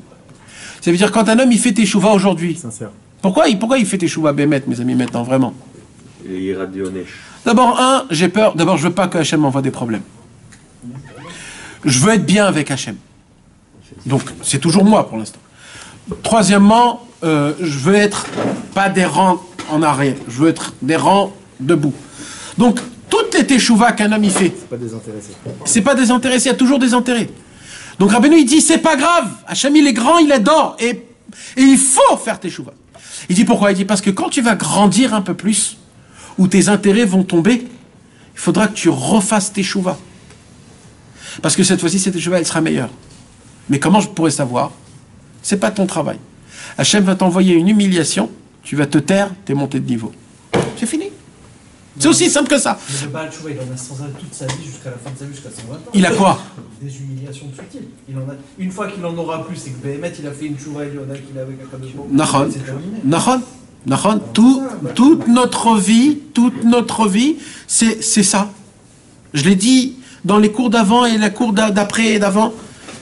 Ça veut dire quand un homme il fait teshuva aujourd'hui. Sincère. Pourquoi il fait teshuva bémet, mes amis, maintenant, vraiment? Il ira Dionesh. D'abord, j'ai peur. D'abord, je veux pas que Hachem m'envoie des problèmes. Je veux être bien avec Hachem. Donc, c'est toujours moi pour l'instant. Troisièmement, je veux être pas des rangs en arrière. Je veux être des rangs debout. Donc, toutes les teshuva qu'un homme il fait, Pas désintéressé. c'est pas désintéressé, il y a toujours des intérêts. Donc Rabbeinu il dit c'est pas grave, Hachem il est grand, il adore et il faut faire teshuva. Il dit pourquoi? Il dit parce que quand tu vas grandir un peu plus, où tes intérêts vont tomber, il faudra que tu refasses teshuva. Parce que cette fois-ci cette teshuva elle sera meilleure. Mais comment je pourrais savoir? C'est pas ton travail. Hachem va t'envoyer une humiliation, tu vas te taire, t'es monté de niveau. C'est fini. C'est aussi simple que ça. Mais le Baal Tshuva, il en a sans arrêt toute sa vie, jusqu'à la fin de sa vie, jusqu'à 120 ans. Il a quoi? Des humiliations futiles. Il en a... Une fois qu'il en aura plus, c'est que Béhémet, il a fait une Tshuva et il y en a qu'il a avec Akadosh Baruch Hu. Nachon. C'est terminé. Nachon. Toute notre vie, c'est ça. Je l'ai dit dans les cours d'avant et la cours d'après et d'avant.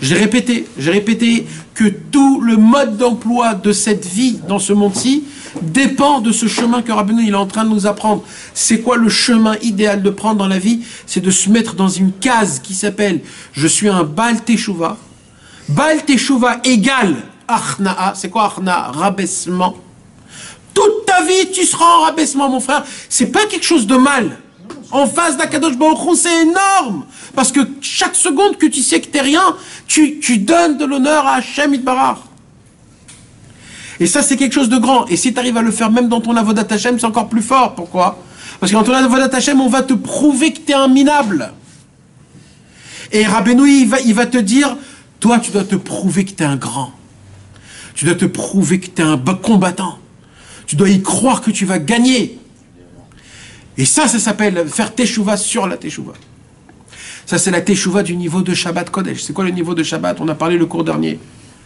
J'ai répété que tout le mode d'emploi de cette vie dans ce monde-ci dépend de ce chemin que Rabbeinu il est en train de nous apprendre. C'est quoi le chemin idéal de prendre dans la vie? C'est de se mettre dans une case qui s'appelle « Je suis un Baal Teshuva ». Baal Teshuva égale Achna'a. C'est quoi Achna'a? Rabaissement. Toute ta vie, tu seras en rabaissement, mon frère. C'est pas quelque chose de mal. En face d'Akadosh Baruch Hu, c'est énorme. Parce que chaque seconde que tu sais que t'es rien, tu donnes de l'honneur à Hachem Yitbarach. Et ça, c'est quelque chose de grand. Et si tu arrives à le faire même dans ton avodat Hachem, c'est encore plus fort. Pourquoi? Parce que dans ton avodat Hachem, on va te prouver que tu es un minable. Et Rabbeinu, il va te dire, toi, tu dois te prouver que tu es un grand. Tu dois te prouver que tu es un combattant. Tu dois y croire que tu vas gagner. Et ça s'appelle faire teshuva sur la teshuva. Ça, c'est la teshuva du niveau de Shabbat Kodesh. C'est quoi le niveau de Shabbat? On a parlé le cours dernier.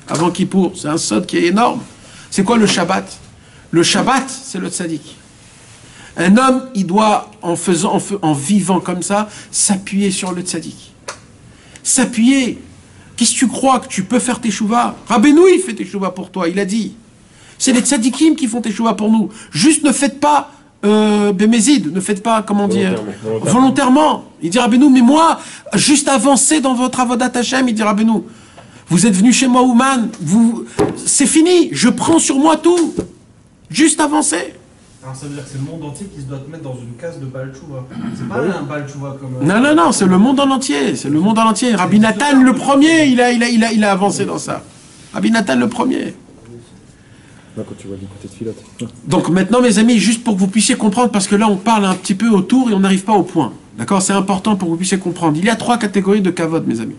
Avant Kippour, c'est un sod qui est énorme. C'est quoi le Shabbat? Le Shabbat, c'est le tzaddik. Un homme, il doit, en vivant comme ça, s'appuyer sur le tzaddik. S'appuyer. Qu'est-ce que tu crois que tu peux faire teshuva? Rabbeinu, il fait teshuva pour toi, il a dit. C'est les tzaddikim qui font teshuva pour nous. Juste ne faites pas bémézid, ne faites pas, comment dire, volontairement. Il dit Rabbeinu, mais moi, juste avancer dans votre avodat Hashem, il dit Rabbeinu, vous êtes venu chez moi, Ouman, c'est fini, je prends sur moi tout. Juste avancer. Alors ça veut dire que c'est le monde entier qui se doit te mettre dans une case de Baal Tshuva. C'est pas un Baal Tshuva comme... Non, c'est le monde en entier, c'est le monde en entier. Rabbi Nathan le premier, il a avancé dans ça. Rabbi Nathan le premier. Là, quand tu vois du côté de Philote. Donc maintenant, mes amis, juste pour que vous puissiez comprendre, parce que là, on parle un petit peu autour et on n'arrive pas au point. D'accord? C'est important pour que vous puissiez comprendre. Il y a 3 catégories de kavod, mes amis.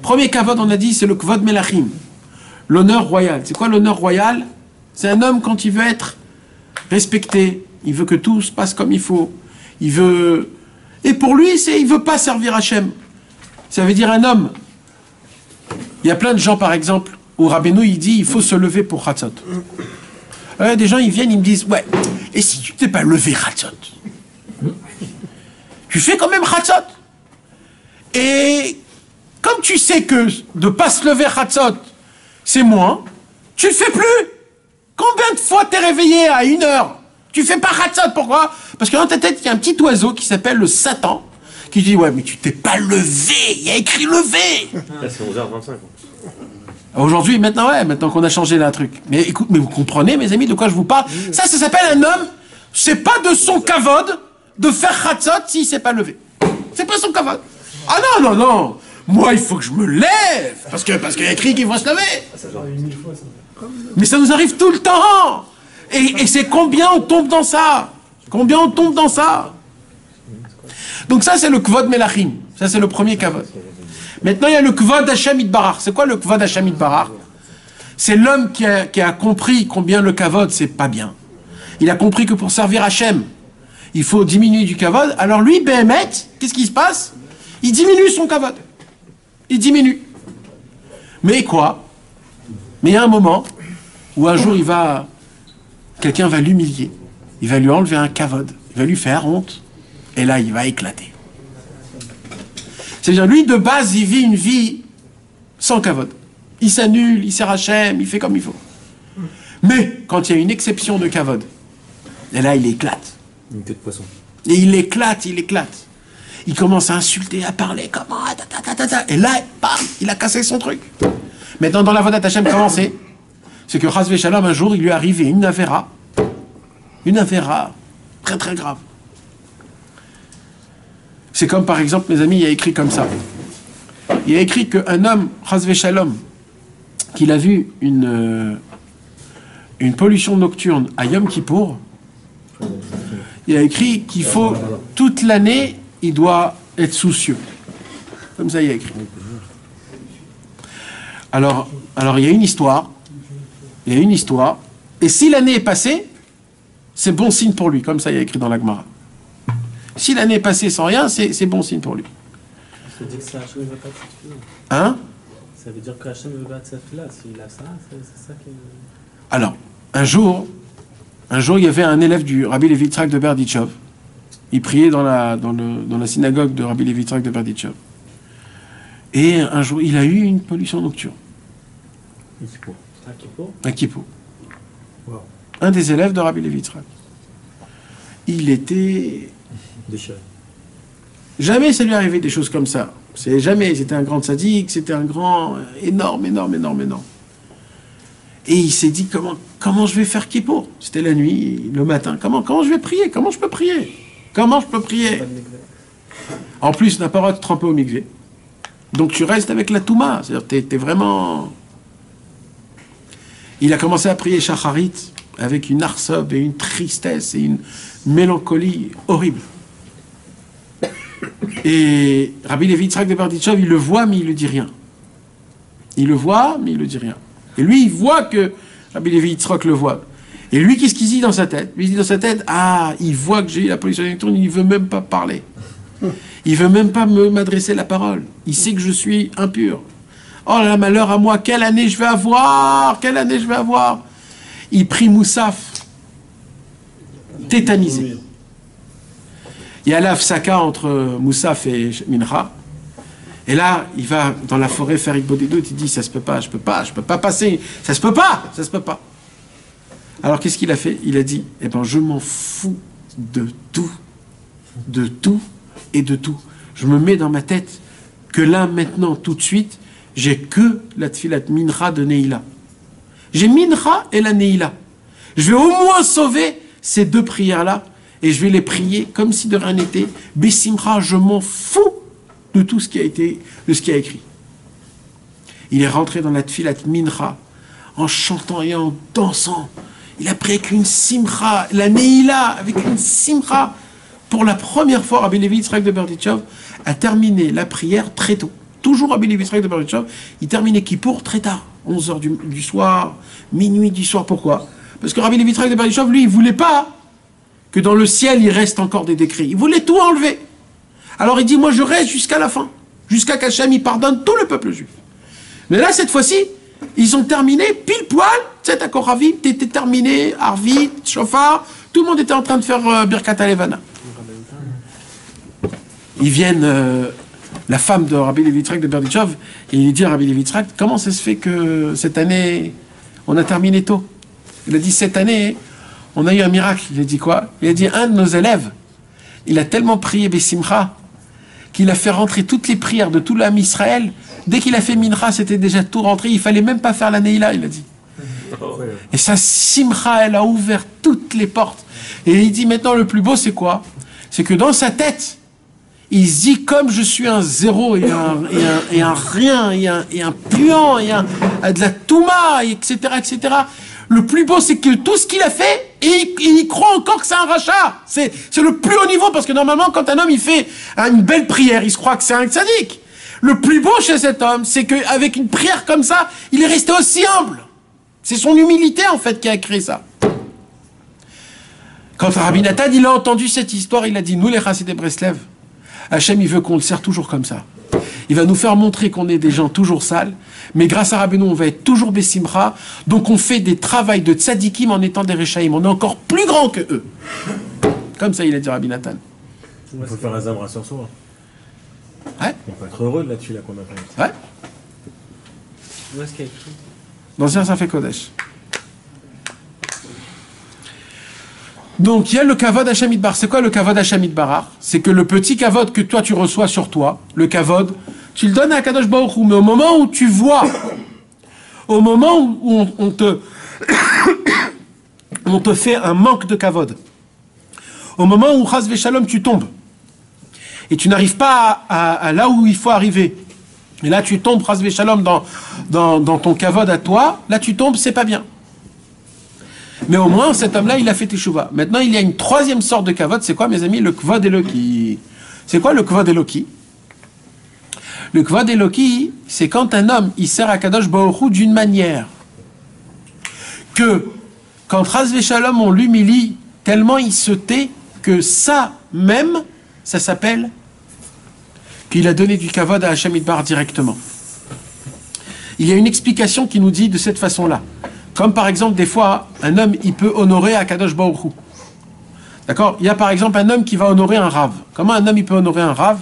Premier kavod, on a dit, c'est le kvod melachim. L'honneur royal. C'est quoi l'honneur royal? C'est un homme quand il veut être respecté, il veut que tout se passe comme il faut. Il veut... Et pour lui, il veut pas servir Hachem. Ça veut dire un homme. Il y a plein de gens, par exemple, où Rabbeinu, il dit, il faut se lever pour Chatzot. Des gens, ils viennent, ils me disent, ouais, et si tu t'es pas levé Chatzot? Tu fais quand même Chatzot. Et comme tu sais que de pas se lever Chatzot, c'est moins, tu le fais plus. Combien de fois t'es réveillé à 1h? Tu fais pas Chatzot, pourquoi? Parce que dans ta tête, il y a un petit oiseau qui s'appelle le Satan, qui dit, ouais, mais tu t'es pas levé, il y a écrit levé. Là, c'est 11h25. Aujourd'hui, maintenant qu'on a changé là, un truc. Mais écoute, mais vous comprenez, mes amis, de quoi je vous parle? Ça s'appelle un homme, c'est pas de son kavod de faire Chatzot s'il s'est pas levé. C'est pas son kavod. Ah non. Moi, il faut que je me lève, parce qu'il y a écrit qu'il faut se lever. Ça arrive 1000 fois, ça. Mais ça nous arrive tout le temps. Et c'est combien on tombe dans ça? Donc ça, c'est le kvod melachim. Ça, c'est le premier kavod. Maintenant, il y a le kvod Hashem Yitbarach. C'est quoi le kvod Hashem Yitbarach? C'est l'homme qui a compris combien le kavod, c'est pas bien. Il a compris que pour servir Hashem, il faut diminuer du kavod. Alors lui, Béhémet, qu'est-ce qui se passe? Il diminue son kavod. Il diminue. Mais quoi? Mais il y a un moment où un jour, quelqu'un va l'humilier. il va lui enlever un kavod, il va lui faire honte, et là, il va éclater. C'est-à-dire, lui, de base, il vit une vie sans kavod. Il s'annule, il sert Hachem, il fait comme il faut. Mais, quand il y a une exception de kavod, et là, il éclate. Une tête de poisson. Et il éclate, il éclate. Il commence à insulter, à parler, comment, et là, bam, il a cassé son truc. Maintenant, dans la Vodat Hachem, comment c'est que Chas Shalom, un jour, il lui est arrivé une avéra très très grave. C'est comme, par exemple, mes amis, il y a écrit comme ça. Il y a écrit qu'un homme, Chas Shalom, qu'il a vu une pollution nocturne à Yom Kippour, il a écrit qu'il faut, toute l'année, il doit être soucieux. Comme ça, il y a écrit. Alors, il y a une histoire. Et si l'année est passée, c'est bon signe pour lui. Comme ça, il y a écrit dans la Gemara. Si l'année est passée sans rien, c'est bon signe pour lui. Ça veut dire que Hachem ne veut pas de cette fille. Hein? Ça veut dire que Hachem ne veut pas de cette fille-là. S'il a ça, c'est ça qui... Alors, un jour, il y avait un élève du Rabbi Levi Yitzhak de Berdichov. Il priait dans la synagogue de Rabbi Levi Yitzhak de Berdichov. Et un jour, il a eu une pollution nocturne. Un kippo. Wow. Un des élèves de Rabbi Levi Yitzhak. Il était... Déchiré. Jamais ça lui arrivait des choses comme ça. Jamais. C'était un grand sadique, c'était un grand... énorme. Et il s'est dit, comment je vais faire kippo? C'était la nuit, le matin. Comment je vais prier? Comment je peux prier? En plus, tu n'as pas le droit de te tremper au mikvé. Donc tu restes avec la touma. C'est-à-dire, t'es vraiment... Il a commencé à prier Shacharit avec une arsob et une tristesse et une mélancolie horrible. Et Rabbi Levi Yitzhak de Berdichov, il le voit, mais il ne dit rien. Et lui, il voit que Rabbi Levi Yitzhak le voit. Et lui, qu'est-ce qu'il dit dans sa tête? Il voit que j'ai eu la pollution nocturne, il ne veut même pas parler. Il ne veut même pas m'adresser la parole. Il sait que je suis impur. Oh là là, malheur à moi, quelle année je vais avoir? Il prie Moussaf, tétanisé. Il y a l'Afsaka entre Moussaf et Mincha. Et là, il va dans la forêt faire Ikbodedut, il dit, ça se peut pas, je peux pas passer, ça se peut pas. Alors qu'est-ce qu'il a fait? Il a dit, je m'en fous de tout. Je me mets dans ma tête que là, maintenant, tout de suite, j'ai que la tfilat Mincha de Neila. J'ai Mincha et la Neila. Je vais au moins sauver ces deux prières-là et je vais les prier comme si de rien n'était. Bessimcha, je m'en fous de tout ce qui a été, de ce qui a écrit. Il est rentré dans la tfilat Mincha en chantant et en dansant. Il a prié avec une simcha, la Neila, avec une simcha. Pour la première fois, Rabbi Levi Yitzhak de Berdichov a terminé la prière très tôt. Toujours Rabbi Levi Yitzhak de Berdichov, il terminait Kippour très tard, 11h du soir, minuit du soir. Pourquoi? Parce que Rabbi Levi Yitzhak de Berdichov, lui, il ne voulait pas que dans le ciel, il reste encore des décrets. Il voulait tout enlever. Alors il dit, moi je reste jusqu'à la fin, jusqu'à qu'Hachem il pardonne tout le peuple juif. Mais là, cette fois-ci, ils ont terminé pile poil, tu sais, d'accord, Ravim, t'étais terminé, Arvit, Shofar, tout le monde était en train de faire Birkat Alevana. Ils viennent, la femme de Rabbi Levi Yitzhak de Berdichov, et il dit à Rabbi Levi Yitzhak, comment ça se fait que cette année, on a terminé tôt? Il a dit, cette année, on a eu un miracle. Il a dit quoi? Il a dit, un de nos élèves, il a tellement prié Bessimcha, qu'il a fait rentrer toutes les prières de tout l'âme Israël. Dès qu'il a fait Mincha, c'était déjà tout rentré. Il fallait même pas faire la Neila, il a dit. Et sa Simcha, elle a ouvert toutes les portes. Et il dit, maintenant, le plus beau, c'est quoi? C'est que dans sa tête, il se dit, comme je suis un zéro et un rien, et un puant, et de la touma, etc., le plus beau, c'est que tout ce qu'il a fait, et il croit encore que c'est un rachat. C'est le plus haut niveau, parce que normalement, quand un homme, il fait une belle prière, il se croit que c'est un tzaddik. Le plus beau chez cet homme, c'est qu'avec une prière comme ça, il est resté aussi humble. C'est son humilité, en fait, qui a créé ça. Quand Rabbi Nathan, il a entendu cette histoire, il a dit, nous, les Chassidei Breslev, Hachem, il veut qu'on le serre toujours comme ça. Il va nous faire montrer qu'on est des gens toujours sales, mais grâce à Rabbeinu, on va être toujours Bessimcha. Donc on fait des travails de tzadikim en étant des Rechaïm. On est encore plus grands que eux. Comme ça, il a dit Rabbi Nathan. Il faut faire un zamra sur soi. Ouais. On peut être heureux là-dessus, là, qu'on a fait. Ouais. Où est-ce qu'il y a écrit? Dans un Safek Kodesh. Donc, il y a le kavod Hashem Idbar. C'est quoi le kavod Hashem Idbar? C'est que le petit kavod que toi tu reçois sur toi, le kavod, tu le donnes à Kadosh Baruch Hu. Mais au moment où tu vois, au moment où on te fait un manque de kavod, au moment où Chas Veshalom tu tombes, et tu n'arrives pas à là où il faut arriver, et là tu tombes Chas Veshalom dans ton kavod à toi, là tu tombes, c'est pas bien. Mais au moins, cet homme-là, il a fait teshuva. Maintenant, il y a une troisième sorte de kavod. C'est quoi, mes amis? Le kvod Eloki. C'est quoi le kvod Eloki? Le kvod Eloki, c'est quand un homme, il sert à Kadosh Baruch Hu d'une manière que, quand Chas Veshalom, on l'humilie, tellement il se tait que ça même, ça s'appelle qu'il a donné du kavod à Hashem Idbar directement. Il y a une explication qui nous dit de cette façon-là. Comme par exemple, des fois, un homme, il peut honorer Akadosh Baruch Hu. D'accord? Il y a par exemple un homme qui va honorer un rave. Comment un homme, il peut honorer un rave?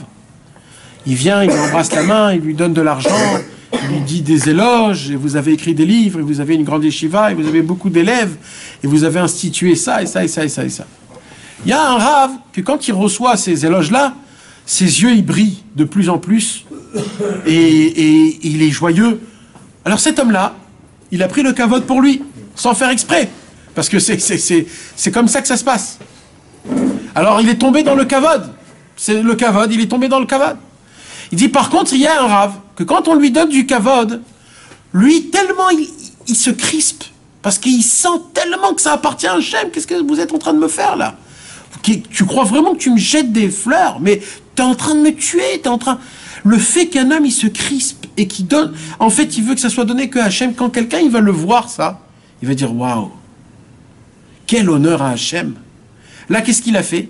Il vient, il lui embrasse la main, il lui donne de l'argent, il lui dit des éloges, et vous avez écrit des livres, et vous avez une grande yeshiva, et vous avez beaucoup d'élèves, et vous avez institué ça, et ça, et ça, et ça, et ça. Il y a un rave que quand il reçoit ces éloges-là, ses yeux, ils brillent de plus en plus, et il est joyeux. Alors cet homme-là, il a pris le kavod pour lui, sans faire exprès. Parce que c'est comme ça que ça se passe. Alors il est tombé dans le kavod. C'est le kavod, il est tombé dans le kavod. Il dit par contre, il y a un rave, que quand on lui donne du kavod, lui, tellement il se crispe. Parce qu'il sent tellement que ça appartient à Hachem. Qu'est-ce que vous êtes en train de me faire là? Tu crois vraiment que tu me jettes des fleurs? Mais tu es en train de me tuer, t'es en train... Le fait qu'un homme, il se crispe et qu'il donne... En fait, il veut que ça soit donné que à Hachem. Quand quelqu'un, il va le voir, ça, il va dire, waouh, quel honneur à Hachem. Là, qu'est-ce qu'il a fait?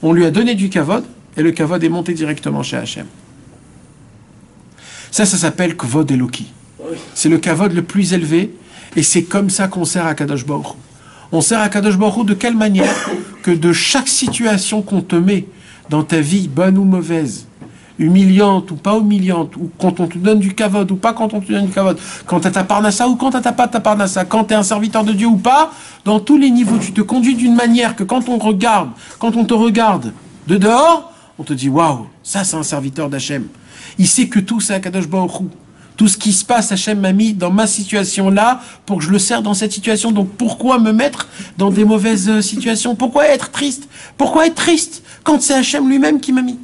On lui a donné du kavod, et le kavod est monté directement chez Hachem. Ça s'appelle kvod Eloki. C'est le kavod le plus élevé, et c'est comme ça qu'on sert à Kadosh Baruch Hu. On sert à Kadosh Baruch Hu de quelle manière? Que de chaque situation qu'on te met dans ta vie, bonne ou mauvaise, humiliante ou pas humiliante, ou quand on te donne du kavod ou pas quand on te donne du kavod, quand tu as ta parnassa ou quand tu n'as pas ta parnassa, quand tu es un serviteur de Dieu ou pas, dans tous les niveaux, tu te conduis d'une manière que quand on te regarde de dehors, on te dit waouh, ça c'est un serviteur d'Hachem. Il sait que tout c'est à Kadosh Baruch Hu. Tout ce qui se passe, Hachem m'a mis dans ma situation là pour que je le sers dans cette situation. Donc pourquoi me mettre dans des mauvaises situations? Pourquoi être triste? Pourquoi être triste quand c'est Hachem lui-même qui m'a mis?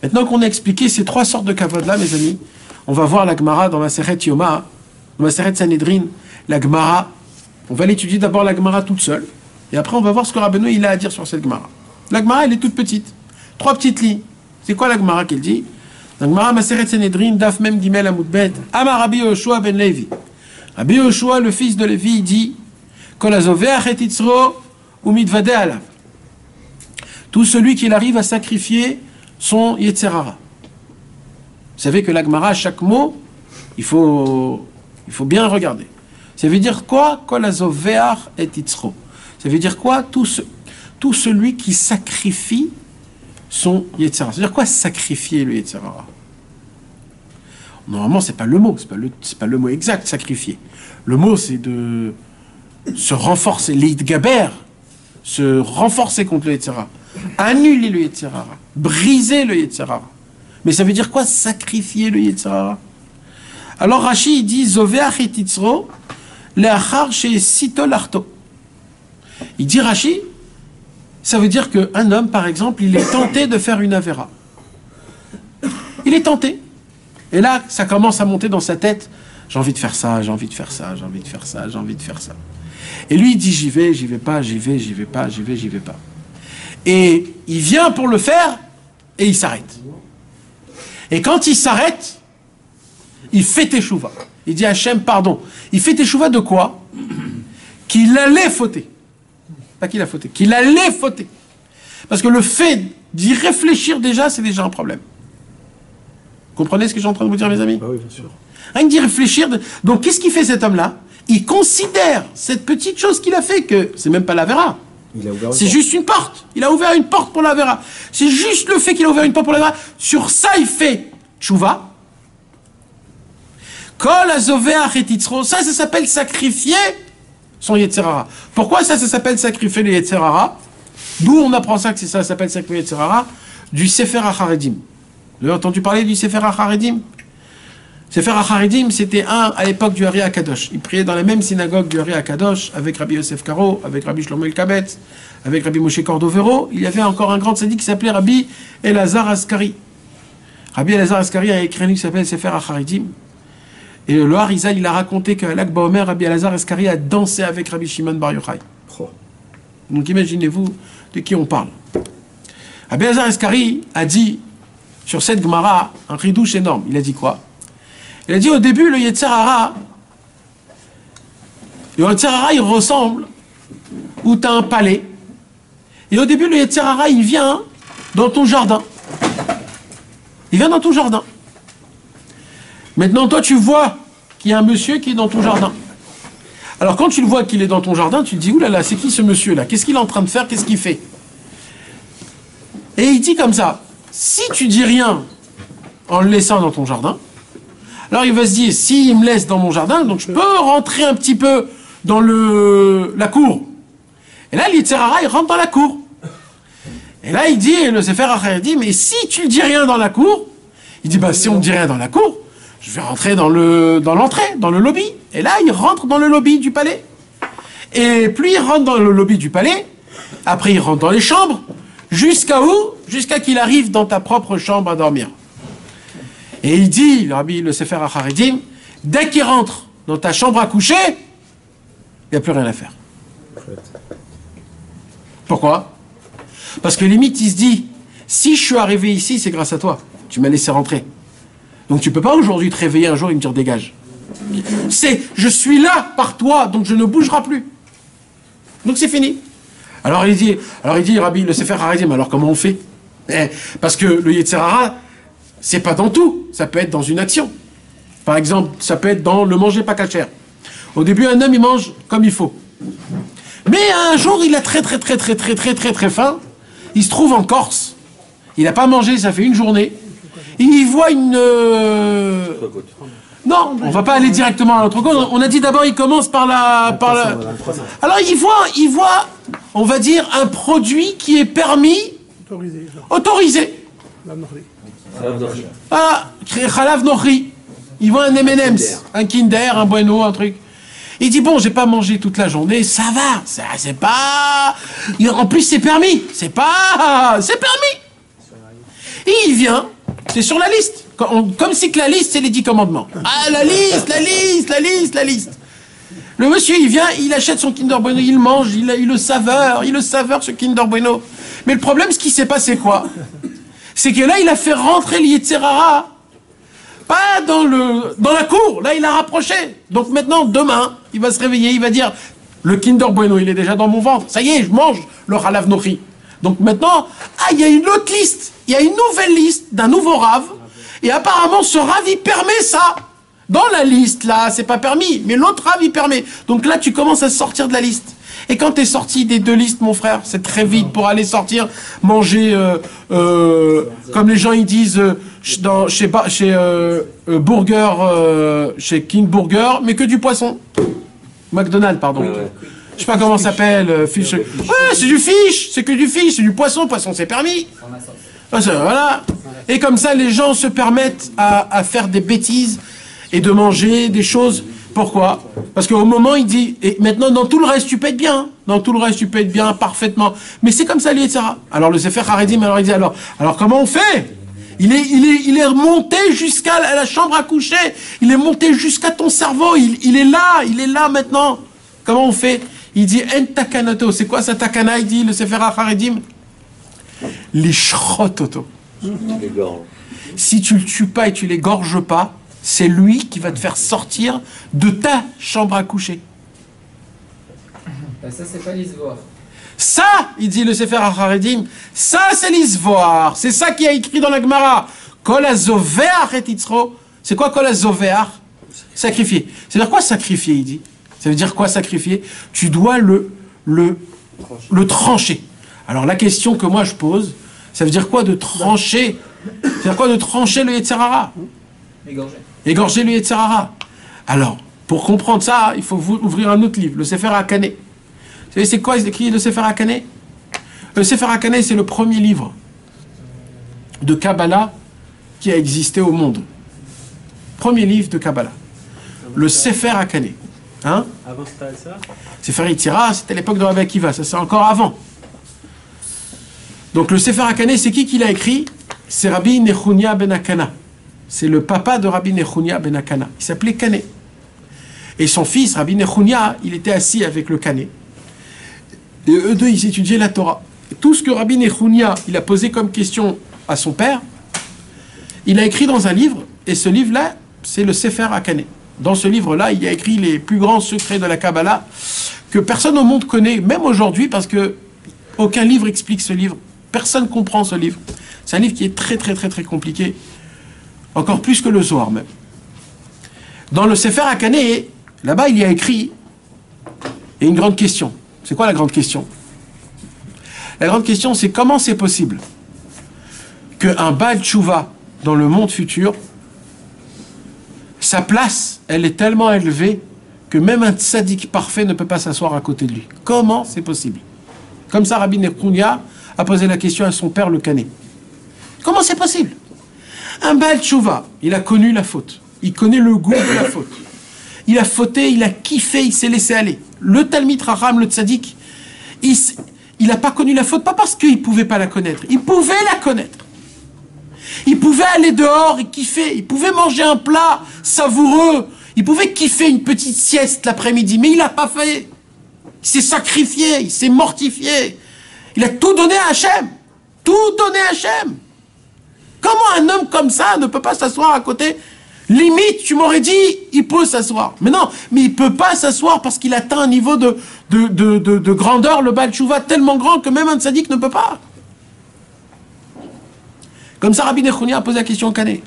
Maintenant qu'on a expliqué ces trois sortes de kavod-là, mes amis, on va voir la Gemara dans la Masechet Yoma, dans la Masechet Sanhedrin, la Gemara. On va l'étudier d'abord la Gemara toute seule, et après on va voir ce que Rabbeinu il a à dire sur cette Gemara. La Gemara, elle est toute petite. 3 petites lignes. C'est quoi la Gemara qu'elle dit? La Gemara Masechet Sanhedrin, Daf Mem Gimel Amud Bet, Amar Rabbi Yoshua ben Levi. Rabbi Yoshua, le fils de Lévi, il dit Kol hazoveach et Yitzro umitvadeh alav. Tout celui qui arrive à sacrifier son Yetzerara. Vous savez que la Gemara, chaque mot, il faut bien regarder. Ça veut dire quoi? Kol hazoveach et Yitzro. Ça veut dire quoi? Tout celui qui sacrifie son Yetzerara. Ça veut dire quoi sacrifier le Yetzerara? Normalement, c'est pas le mot, c'est pas le mot exact, sacrifier. Le mot, c'est de se renforcer, l'Eidgaber, se renforcer contre le Yetzerara, annuler le Yetzerara, briser le Yetzerara. Mais ça veut dire quoi sacrifier le Yetzerara? Alors Rashi il dit Zoveach et Yitzro leachar she'esito larto. Il dit Rashi, ça veut dire qu'un homme, par exemple, il est tenté de faire une avéra. Il est tenté. Et là, ça commence à monter dans sa tête. J'ai envie de faire ça, j'ai envie de faire ça, j'ai envie de faire ça, j'ai envie de faire ça. Et lui, il dit j'y vais pas, j'y vais pas. Et il vient pour le faire, et il s'arrête. Et quand il s'arrête, il fait teshuva. Il dit Hachem, pardon. Il fait teshuva de quoi? Qu'il allait fauter. Pas qu'il a fauté, qu'il allait fauter. Parce que le fait d'y réfléchir déjà, c'est déjà un problème. Comprenez ce que je suis en train de vous dire, mes amis? Ah oui, bien sûr. Rien que d'y réfléchir. Donc, qu'est-ce qu'il fait cet homme-là? Il considère cette petite chose qu'il a fait que c'est même pas la vera. Il a ouvert une C'est porte. juste une porte. Il a ouvert une porte pour la vera. C'est juste le fait qu'il a ouvert une porte pour la vera. Sur ça, il fait tchouva. Kol azovea chetitzro. Ça s'appelle sacrifier son Yetzerara. Pourquoi ça s'appelle sacrifier le Yetzerara? D'où on apprend ça que ça s'appelle sacrifier le Yetzerara? Du Sefer HaCharedim. Vous avez entendu parler du Sefer HaCharedim? Sefer HaCharedim, c'était à l'époque du Hari HaKadosh. Il priait dans la même synagogue du Hari HaKadosh, avec Rabbi Yosef Karo, avec Rabbi Shlomo Elkabetz, avec Rabbi Moshe Cordovero. Il y avait encore un grand tzaddik qui s'appelait Rabbi Elazar Askari. Rabbi Elazar Askari a écrit un livre qui s'appelle Sefer HaCharedim. Et le Harizal, il a raconté qu'à l'Akba Omer, Rabbi Elazar Askari a dansé avec Rabbi Shimon Bar Yochai. Oh. Donc imaginez-vous de qui on parle. Rabbi Elazar Askari a dit sur cette Gemara un ridouche énorme. Il a dit quoi? Il a dit au début, le Yetzerara, il ressemble où tu as un palais. Et au début, le Yetzerara, il vient dans ton jardin. Il vient dans ton jardin. Maintenant, toi, tu vois qu'il y a un monsieur qui est dans ton jardin. Alors, quand tu le vois qu'il est dans ton jardin, tu te dis, oulala, c'est qui ce monsieur-là? Qu'est-ce qu'il est en train de faire? Qu'est-ce qu'il fait? Et il dit comme ça, si tu dis rien en le laissant dans ton jardin, alors il va se dire, s'il me laisse dans mon jardin, donc je peux rentrer un petit peu dans la cour. Et là, l'Yetzerara, il rentre dans la cour. Et là, il dit, le Sefer HaCharedim, dit, mais si tu ne dis rien dans la cour, il dit, bah si on ne dit rien dans la cour, je vais rentrer dans l'entrée, dans le lobby. Et là, il rentre dans le lobby du palais. Et plus il rentre dans le lobby du palais, après il rentre dans les chambres, jusqu'à où? Jusqu'à qu'il arrive dans ta propre chambre à dormir. Et il dit, le Sefer HaCharedim, dès qu'il rentre dans ta chambre à coucher, il n'y a plus rien à faire. Pourquoi? Parce que limite, il se dit, si je suis arrivé ici, c'est grâce à toi. Tu m'as laissé rentrer. Donc tu ne peux pas aujourd'hui te réveiller un jour et me dire dégage. Je suis là par toi, donc je ne bougerai plus. Donc c'est fini. Alors il dit, Rabbi, le Sefer HaCharedim, alors comment on fait? Parce que le Yetzerara, c'est pas dans tout, ça peut être dans une action. Par exemple, ça peut être dans le manger pas cachère. Au début, un homme, il mange comme il faut. Mais un jour, il a très faim. Il se trouve en Corse. Il n'a pas mangé, ça fait une journée. Et il voit une... Non, on va pas aller directement à l'entrecôte. On a dit d'abord, il commence par la... Alors, il voit, on va dire, un produit qui est permis, autorisé. Ah, Khalav Nochri. Il voit un M&M's, un Kinder, un Bueno, un truc. Il dit, bon, j'ai pas mangé toute la journée, ça va, c'est pas... En plus, c'est permis, c'est permis. Et il vient, c'est sur la liste, comme si que la liste, c'est les 10 commandements. Ah, la liste. Le monsieur, il vient, il achète son Kinder Bueno, il mange, il le saveur, ce Kinder Bueno. Mais le problème, ce qui s'est passé, quoi? C'est que là, il a fait rentrer le Yetzerara, pas dans la cour, là, il a rapproché. Donc maintenant, demain, il va se réveiller, il va dire, le Kinder Bueno, il est déjà dans mon ventre, ça y est, je mange le Halav Nochi. Donc maintenant, il y a une autre liste, il y a une nouvelle liste d'un nouveau Rav, et apparemment, ce Rav, il permet ça. Dans la liste, là, c'est pas permis, mais l'autre Rav, il permet. Donc là, tu commences à sortir de la liste. Et quand tu es sorti des deux listes, mon frère, c'est très vite pour aller sortir, manger, comme les gens ils disent, chez Burger, chez King Burger, mais que du poisson. McDonald's, pardon. Je sais pas comment ça s'appelle, fish. Ouais, c'est du fish, c'est que du fish, c'est du poisson, poisson c'est permis. Voilà. Et comme ça, les gens se permettent à faire des bêtises et de manger des choses. Pourquoi? Parce qu'au moment, il dit, et maintenant, dans tout le reste, tu peux être bien. Dans tout le reste, tu peux être bien, parfaitement. Mais c'est comme ça, etc. Alors, le Sefer HaCharedim, alors, il dit, alors comment on fait? Il est monté jusqu'à la chambre à coucher. Il est monté jusqu'à ton cerveau. Il est là, maintenant. Comment on fait? Il dit, en takanato. C'est quoi sa takana? Il dit, le Sefer HaCharedim. L'ishrototo. Si tu le tues pas et tu l'égorges pas, c'est lui qui va te faire sortir de ta chambre à coucher. Ça, c'est pas l'isvoir. Ça, il dit le Sefer HaCharedim, ça c'est l'isvoir. C'est ça qui est écrit dans la Gemara. Kol hazoveach et yitzro. C'est quoi kol hazoveach? Sacrifier. C'est-à-dire quoi sacrifier, il dit? Ça veut dire quoi sacrifier? Tu dois le trancher. Alors la question que moi je pose, ça veut dire quoi de trancher? Ça veut dire quoi de trancher le Yetzer Hara? Égorger le Yetzer Hara. Alors, pour comprendre ça, il faut ouvrir un autre livre, le Sefer HaKaneh. Vous savez c'est quoi écrit le Sefer HaKaneh? Le Sefer HaKaneh, c'est le premier livre de Kabbalah qui a existé au monde. Premier livre de Kabbalah. Le Sefer HaKaneh. Hein? Avant c'était ça? Sefer Yetzirah, c'était l'époque de Rabbi Akiva, ça c'est encore avant. Donc le Sefer HaKaneh, c'est qui l'a écrit? C'est Rabbi Nechunia ben Akana. C'est le papa de Rabbi Nechunia ben Akana. Il s'appelait Kaneh. Et son fils, Rabbi Nechunia, il était assis avec le Kaneh. Et eux deux, ils étudiaient la Torah. Et tout ce que Rabbi Nechunia, il a posé comme question à son père, il a écrit dans un livre, et ce livre-là, c'est le Sefer HaKaneh. Dans ce livre-là, il y a écrit les plus grands secrets de la Kabbalah que personne au monde connaît, même aujourd'hui, parce que aucun livre explique ce livre. Personne comprend ce livre. C'est un livre qui est très, très, très, très compliqué. Encore plus que le Zohar, même. Dans le Sefer HaKaneh, là-bas, il y a écrit, et une grande question. C'est quoi la grande question? La grande question, c'est comment c'est possible qu'un Baal Tshuva dans le monde futur, sa place, elle est tellement élevée que même un tzaddik parfait ne peut pas s'asseoir à côté de lui. Comment c'est possible? Comme ça, Rabbi Nechunia a posé la question à son père, le Kaneh. Comment c'est possible? Un Baal Tshuva, il a connu la faute. Il connaît le goût de la faute. Il a fauté, il a kiffé, il s'est laissé aller. Le Talmid Raham, le tzaddik, il n'a pas connu la faute, pas parce qu'il ne pouvait pas la connaître. Il pouvait la connaître. Il pouvait aller dehors et kiffer. Il pouvait manger un plat savoureux. Il pouvait kiffer une petite sieste l'après-midi. Mais il n'a pas fait. Il s'est sacrifié. Il s'est mortifié. Il a tout donné à Hachem. Tout donné à Hachem. Comment un homme comme ça ne peut pas s'asseoir à côté? Limite, tu m'aurais dit, il peut s'asseoir. Mais non, mais il ne peut pas s'asseoir parce qu'il atteint un niveau de grandeur, le Baal Tshuva, tellement grand que même un tzaddik ne peut pas. Comme ça, Rabbi Nechunia a posé la question au Kaneh.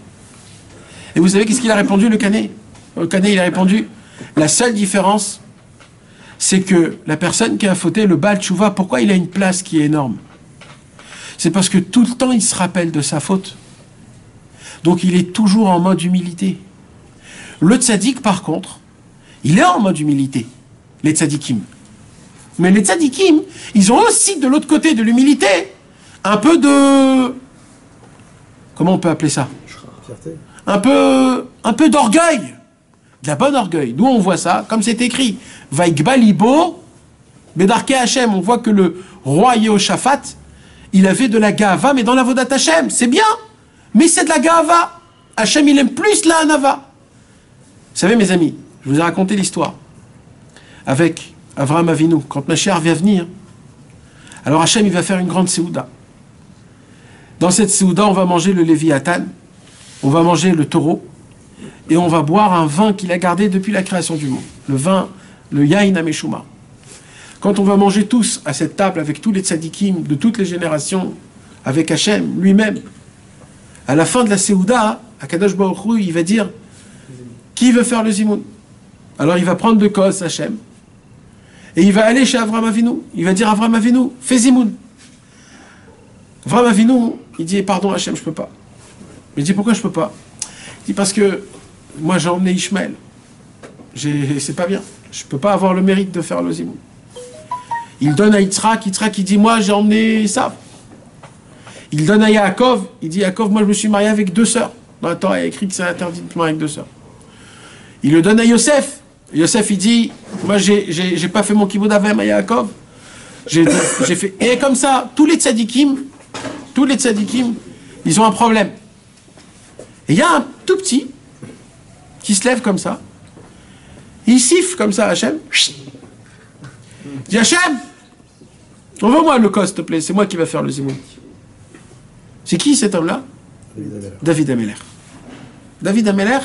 Et vous savez qu'est-ce qu'il a répondu, le Kaneh? Le Kaneh, il a répondu, la seule différence, c'est que la personne qui a fauté, le Baal Tshuva, pourquoi il a une place qui est énorme? C'est parce que tout le temps, il se rappelle de sa faute. Donc, il est toujours en mode humilité. Le tzaddik, par contre, il est en mode humilité, les tzaddikim. Mais les tzaddikim, ils ont aussi, de l'autre côté de l'humilité, un peu de... Comment on peut appeler ça? Fierté. Un peu d'orgueil. De la bonne orgueil. D'où on voit ça, comme c'est écrit. Vaikba libo, bedarke Hashem. On voit que le roi Yehoshaphat, il avait de la gava, mais dans la vodat Hashem. C'est bien, mais c'est de la gava. Hashem, il aime plus la hanava. Vous savez, mes amis, je vous ai raconté l'histoire avec Avraham Avinu. Quand Mashiach vient venir, alors Hashem, il va faire une grande séouda. Dans cette séouda, on va manger le Léviathan, on va manger le taureau, et on va boire un vin qu'il a gardé depuis la création du monde. Le vin, le Yain Ameshuma. Quand on va manger tous à cette table avec tous les tzadikim de toutes les générations, avec Hachem lui-même, à la fin de la séouda, Akadosh Baruch Hu, il va dire qui veut faire le zimoun? Alors il va prendre de kos Hachem, et il va aller chez Avraham Avinu. Il va dire Avraham Avinu, fais zimoun. Avraham Avinu, il dit pardon Hachem, je peux pas. Il dit pourquoi je peux pas? Il dit parce que moi j'ai emmené Ishmaël. C'est pas bien. Je peux pas avoir le mérite de faire le zimoun. Il donne à Yitzhak, il dit moi j'ai emmené Esav. Il donne à Yaakov, il dit Yaakov, moi je me suis marié avec 2 sœurs. Dans la Torah il y a écrit que c'est interdit de se marier avec 2 sœurs. Il le donne à Yosef. Yosef il dit moi j'ai pas fait mon kibbutz avem à Yaakov. J'ai fait. Et comme ça, tous les tzadikim, ils ont un problème. Et il y a un tout petit qui se lève comme ça. Il siffle comme ça à Hachem. Il dit Hachem, envoie-moi le kos, s'il te plaît, c'est moi qui vais faire le zimoun. C'est qui cet homme-là? David Ameler. David Ameler,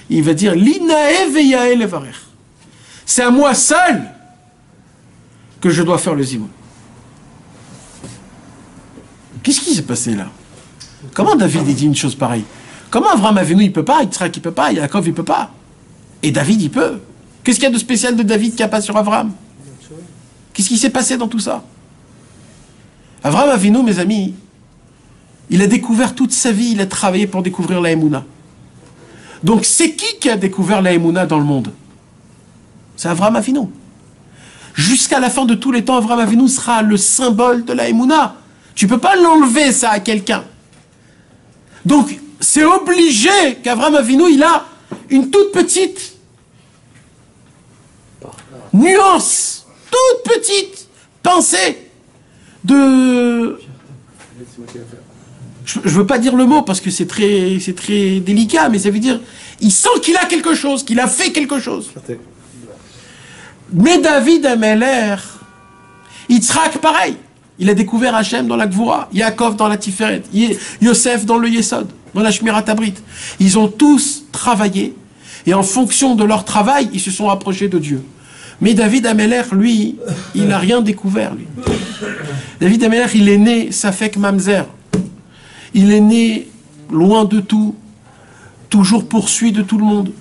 il va dire L'inae veyae levarer. C'est à moi seul que je dois faire le zimoun. Qu'est-ce qui s'est passé là? Comment David il dit une chose pareille? Comment Avraham Avinu il peut pas, Yitzhak il peut pas, Yaakov il peut pas? Et David il peut. Qu'est-ce qu'il y a de spécial de David qu'il n'y a pas sur Avraham? Qu'est-ce qui s'est passé dans tout ça? Avraham Avinu, mes amis, il a découvert toute sa vie, il a travaillé pour découvrir la Emouna. Donc c'est qui a découvert la Emouna dans le monde? C'est Avraham Avinu. Jusqu'à la fin de tous les temps, Avraham Avinu sera le symbole de la Emouna. Tu ne peux pas l'enlever ça à quelqu'un. Donc c'est obligé qu'Avraham Avinu, il a une toute petite nuance, toute petite pensée de... Je ne veux pas dire le mot parce que c'est très délicat, mais ça veut dire, il sent qu'il a quelque chose, qu'il a fait quelque chose. Mais David Ameler, Yitzhak pareil, il a découvert Hachem dans la Gvura, Yaakov dans la Tiferet, Yosef dans le Yesod, dans la Shmirat Habrit. Ils ont tous travaillé, et en fonction de leur travail, ils se sont approchés de Dieu. Mais David Ameler, lui, il n'a rien découvert, lui. David Ameler, il est né Safek Mamzer. Il est né loin de tout, toujours poursuivi de tout le monde.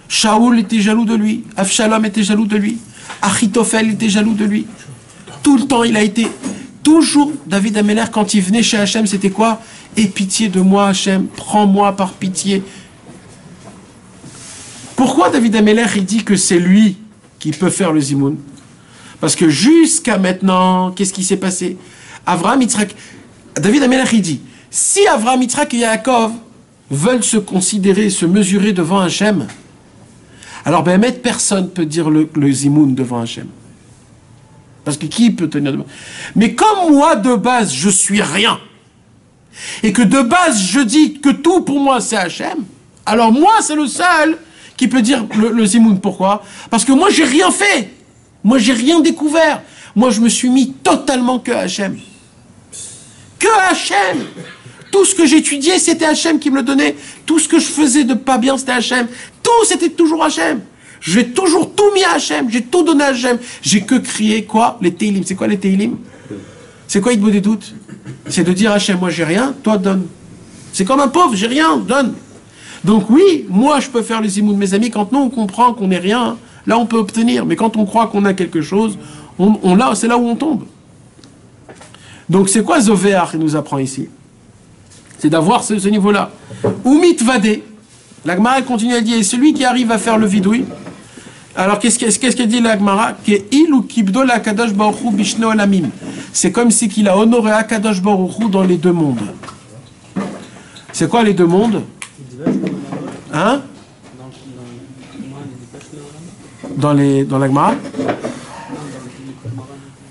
Shaoul était jaloux de lui, Avshalom était jaloux de lui, Achitophel était jaloux de lui. Tout le temps, il a été... Toujours, David Ameler, quand il venait chez Hachem, c'était quoi? Aie pitié de moi, Hachem, prends-moi par pitié. Pourquoi David Ameler, il dit que c'est lui qui peut faire le Zimoun? Parce que jusqu'à maintenant, qu'est-ce qui s'est passé? Avraham, Yitzhak... David Ameler, il dit, si Avraham, Yitzhak et Yaakov veulent se considérer, se mesurer devant Hachem, alors ben, personne ne peut dire le Zimoun devant Hachem. Parce que qui peut tenir devant? Mais comme moi, de base, je suis rien, et que de base, je dis que tout pour moi, c'est Hachem, alors moi, c'est le seul qui peut dire le Zimoun. Pourquoi? Parce que moi, j'ai rien fait. Moi, j'ai rien découvert. Moi, je me suis mis totalement que Hachem. Que Hachem. Tout ce que j'étudiais, c'était Hachem qui me le donnait. Tout ce que je faisais de pas bien, c'était Hachem. Tout, c'était toujours Hachem. J'ai toujours tout mis à Hachem. J'ai tout donné à Hachem. J'ai que crié quoi? Les Teilim. C'est quoi les Teilim? C'est quoi Hitbodedut des doutes? C'est de dire Hachem, moi j'ai rien, toi donne. C'est comme un pauvre, j'ai rien, donne. Donc oui, moi je peux faire les zimoun de mes amis. Quand nous on comprend qu'on n'est rien, là on peut obtenir. Mais quand on croit qu'on a quelque chose, c'est là où on tombe. Donc c'est quoi Zovéar qui nous apprend ici? C'est d'avoir ce niveau-là. Oumit vadé. La Gemara continue à dire, et celui qui arrive à faire le vidouille. Alors qu'est-ce qu'elle dit la Gemara? C'est comme si qu'il a honoré Akadosh Baruch Hu dans les deux mondes. C'est quoi les deux mondes? Hein? Dans la Gemara?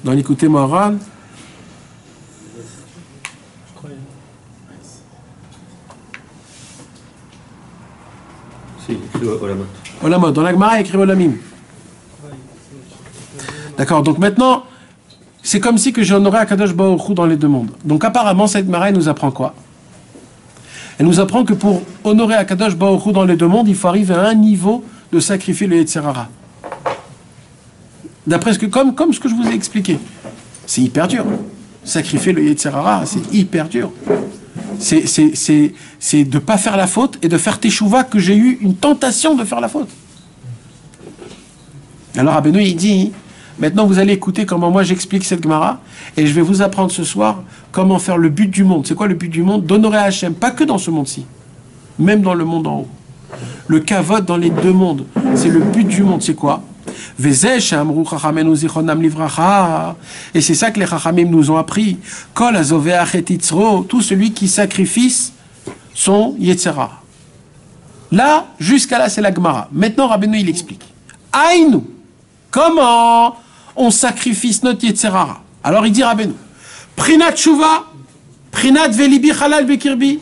Dans l'écouté moral? Olamot. Dans la Gemara, il y a écrit Olamim. D'accord, donc maintenant, c'est comme si que j'ai honoré Akadosh Baruch Hu dans les deux mondes. Donc apparemment, cette Gemara, elle nous apprend quoi? Elle nous apprend que pour honorer Akadosh Baruch Hu dans les deux mondes, il faut arriver à un niveau de sacrifier le Yetzer Hara. D'après ce que, comme ce que je vous ai expliqué. C'est hyper dur. Sacrifier le Yetzer Hara, c'est hyper dur. C'est de ne pas faire la faute et de faire teshuva que j'ai eu une tentation de faire la faute. Alors Rabbeinu, il dit, maintenant vous allez écouter comment moi j'explique cette Gemara et je vais vous apprendre ce soir comment faire le but du monde. C'est quoi le but du monde? D'honorer Hachem, pas que dans ce monde-ci, même dans le monde en haut. Le kavod dans les deux mondes, c'est le but du monde, c'est quoi? Et c'est ça que les Chachamim nous ont appris. Tout celui qui sacrifie son Yetzera. Là, jusqu'à là, c'est la Gemara. Maintenant, Rabbeinu, il explique. Aïnou, comment on sacrifie notre Yetzera? Alors, il dit Rabbeinu, Prinat Shuva, Prinat Velibi Halal Bekirbi,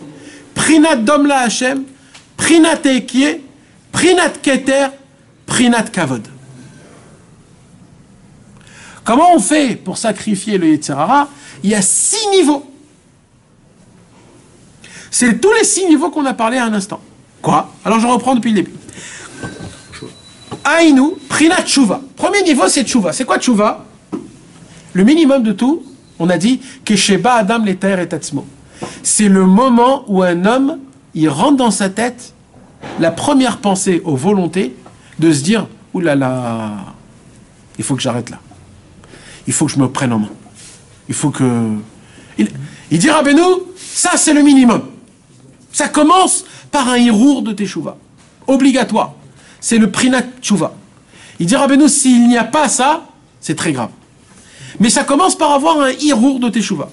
Prinat Dom La Hashem, Prinat Ekie, Prinat Keter, Prinat Kavod. Comment on fait pour sacrifier le Yetzer Hara? Il y a 6 niveaux. C'est tous les 6 niveaux qu'on a parlé à un instant. Quoi? Alors je reprends depuis le début. Aïnou, Prinat Tshuva. Premier niveau, c'est Tshuva. C'est quoi Tshuva? Le minimum de tout, on a dit, Kesheba Adam Leter et Tatzmo. C'est le moment où un homme, il rentre dans sa tête la première pensée aux volontés de se dire « Ouh là là, il faut que j'arrête là. Il faut que je me prenne en main. Il faut que... » Il dit Rabbeinu, ça c'est le minimum. Ça commence par un hirour de teshuva. Obligatoire. C'est le prinat teshuva. Il dit Rabbeinu, s'il n'y a pas ça, c'est très grave. Mais ça commence par avoir un hirour de teshuva.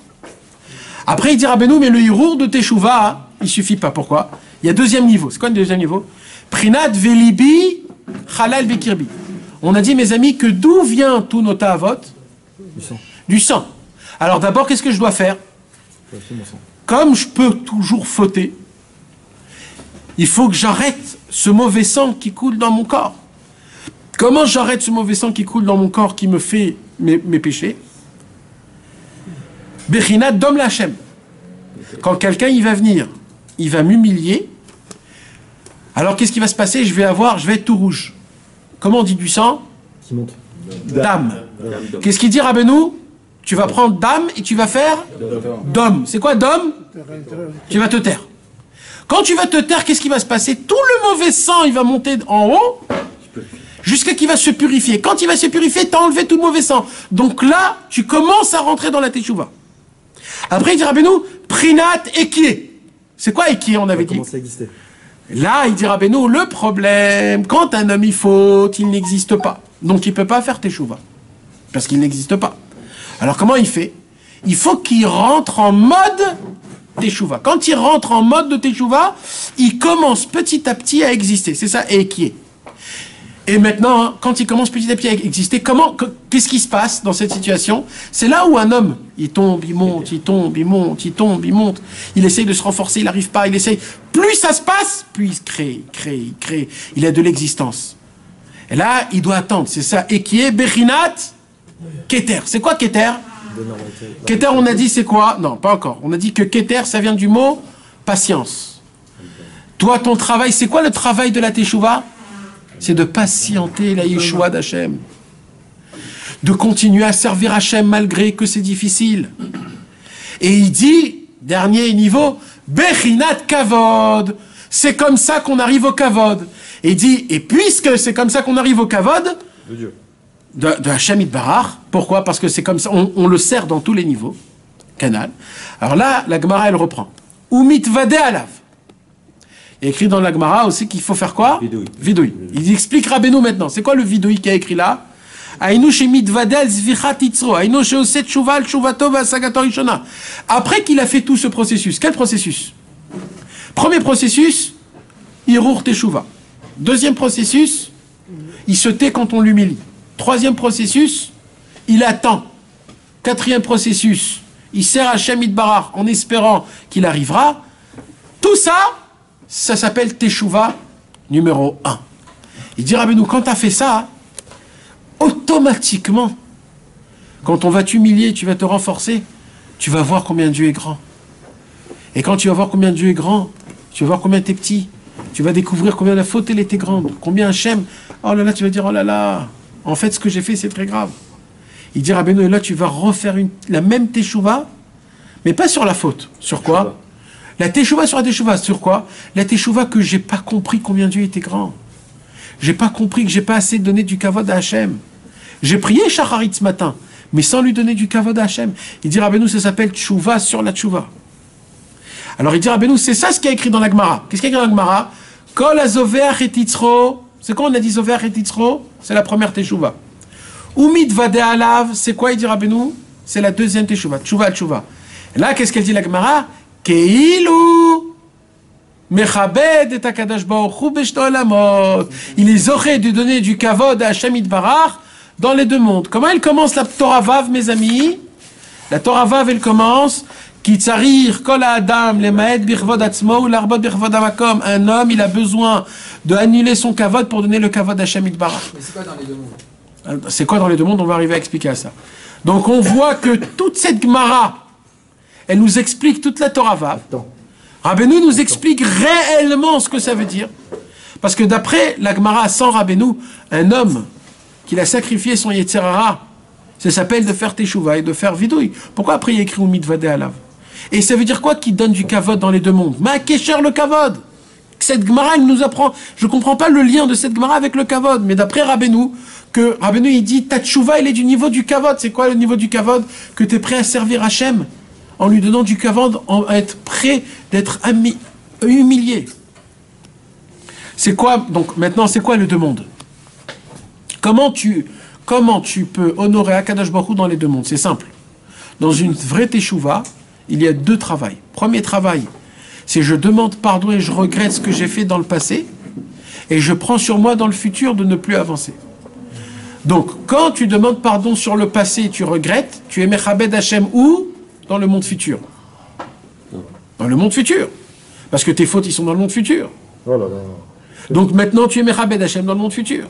Après il dit Rabbeinu, mais le hirour de teshuva, il suffit pas. Pourquoi? Il y a deuxième niveau. C'est quoi le deuxième niveau? Prinat velibi halal bekirbi. On a dit, mes amis, que d'où vient tout nos ta'avot? Du sang. Du sang. Alors d'abord, qu'est-ce que je dois faire? Mon sang. Comme je peux toujours fauter, il faut que j'arrête ce mauvais sang qui coule dans mon corps. Comment j'arrête ce mauvais sang qui coule dans mon corps qui me fait mes péchés? Bechinat dom lachem. Quand quelqu'un il va venir, il va m'humilier. Alors qu'est-ce qui va se passer? Je vais être tout rouge. Comment on dit du sang? Qui monte. Dame. Qu'est-ce qu'il dit Rabbeinu? Tu vas prendre dame et tu vas faire dom. C'est quoi dom? Tu vas te taire. Quand tu vas te taire, qu'est-ce qui va se passer? Tout le mauvais sang, il va monter en haut jusqu'à qu'il va se purifier. Quand il va se purifier, tu as enlevé tout le mauvais sang. Donc là, tu commences à rentrer dans la teshuva. Après, il dit Rabbeinu, prinat ekié. C'est quoi ekié, on avait dit? Commence à exister. Là, il dit Rabbeinu, le problème, quand un homme il faute, il n'existe pas. Donc il ne peut pas faire teshuva. Parce qu'il n'existe pas. Alors comment il fait? Il faut qu'il rentre en mode teshuva. Quand il rentre en mode de teshuva, il commence petit à petit à exister. C'est ça, et qui est. Et maintenant, hein, quand il commence petit à petit à exister, qu'est-ce qui se passe dans cette situation? C'est là où un homme, il tombe, il monte, il tombe, il monte, il tombe, il monte. Il essaye de se renforcer, il n'arrive pas, il essaye. Plus ça se passe, plus il crée. Il a de l'existence. Et là, il doit attendre. C'est ça, et qui est Bechinat Keter. C'est quoi Keter? Keter, on a dit c'est quoi? Non, pas encore. On a dit que Keter, ça vient du mot patience. Toi, ton travail, c'est quoi le travail de la Teshuvah? C'est de patienter la Yeshua d'Hachem. De continuer à servir Hachem malgré que c'est difficile. Et il dit, dernier niveau, Bechinat Kavod. C'est comme ça qu'on arrive au Kavod. Et il dit, et puisque c'est comme ça qu'on arrive au Kavod, De Dieu. de Hachem Itbarach. Pourquoi? Parce que c'est comme ça, on le sert dans tous les niveaux. Canal. Alors là, la Gemara, elle reprend. Umitvade alav. Il y a écrit dans la Gemara aussi qu'il faut faire quoi? Vidouille. Vidouille. Il explique Rabbeinu maintenant. C'est quoi le vidouille qu'il a écrit là? Aïnou shemitvade al zvichat itzro. Aïnou sheoset tshuva al tshuvato v'asagato rishona. Après qu'il a fait tout ce processus, quel processus? Premier processus, Hirur Teshuva. Deuxième processus, il se tait quand on l'humilie. Troisième processus, il attend. Quatrième processus, il sert Hachem Itbarach en espérant qu'il arrivera. Tout ça, ça s'appelle Teshuva numéro 1. Il dit Rabbeinu, quand tu as fait ça, automatiquement, quand on va t'humilier, tu vas te renforcer, tu vas voir combien Dieu est grand. Et quand tu vas voir combien Dieu est grand, tu vas voir combien tu es petit. Tu vas découvrir combien la faute elle était grande. Combien Hachem, oh là là, tu vas dire, oh là là, en fait ce que j'ai fait c'est très grave. Il dit Rabbeinu, et là tu vas refaire la même teshuva, mais pas sur la faute. Sur quoi? La teshuva sur la teshuva. Sur quoi? La teshuva que j'ai pas compris combien Dieu était grand. J'ai pas compris que j'ai pas assez donné du kavod à Hachem. J'ai prié Shacharit ce matin, mais sans lui donner du kavod à Hachem. Il dit Rabbeinu, ça s'appelle teshuva sur la teshuva. Alors il dit Rabbeinu, c'est ça ce qu'il y a écrit dans la Gemara. Qu'est-ce qu'il y a écrit dans la Gemara? Kol azoveach et titzro. C'est quoi on a dit zoveach et titzro? C'est la première teshuva. Umid vade alav, c'est quoi il dit Rabbeinu? C'est la deuxième teshuva. Teshuva al-teshuva. Là, qu'est-ce qu'elle dit la Gemara? Keilu mechabed et akadash baruch hu b'shto olamot. Il est zoré de donner du kavod à Hachem Itbarach dans les deux mondes. Comment elle commence la Torah Vav, mes amis? La Torah Vav, elle commence Ki tsarir kol adam lemaed birvod atzmo ou larbod birvod amakom. Un homme, il a besoin de annuler son kavod pour donner le kavod à Hachem Itbarach. Mais c'est quoi dans les deux mondes? C'est quoi dans les deux mondes? On va arriver à expliquer à ça. Donc on voit que toute cette Gemara, elle nous explique toute la Torah Vav. Rabbeinu nous explique réellement ce que ça veut dire. Parce que d'après la Gemara sans Rabbeinu, un homme qu'il a sacrifié son Yetzirah, ça s'appelle de faire Teshuvah et de faire vidouille. Pourquoi après il y a écrit Umid Vade Alav? Et ça veut dire quoi qui donne du kavod dans les deux mondes? Ma kécher le kavod. Cette Gemara, elle nous apprend. Je ne comprends pas le lien de cette Gemara avec le kavod. Mais d'après Rabbeinu, il dit ta tchouva, elle est du niveau du kavod. C'est quoi le niveau du kavod? Que tu es prêt à servir Hachem en lui donnant du kavod, à être prêt d'être humilié. C'est quoi, donc maintenant, c'est quoi les deux mondes? Comment tu peux honorer Akadosh Baruch Hu dans les deux mondes? C'est simple. Dans une vraie teshuva, il y a deux travails. Premier travail, c'est je demande pardon et je regrette ce que j'ai fait dans le passé et je prends sur moi dans le futur de ne plus avancer. Donc, quand tu demandes pardon sur le passé et tu regrettes, tu es Mechabed Hashem où? Dans le monde futur. Dans le monde futur. Parce que tes fautes, ils sont dans le monde futur. Oh là là. Donc maintenant, tu es Mechabed Hashem dans le monde futur.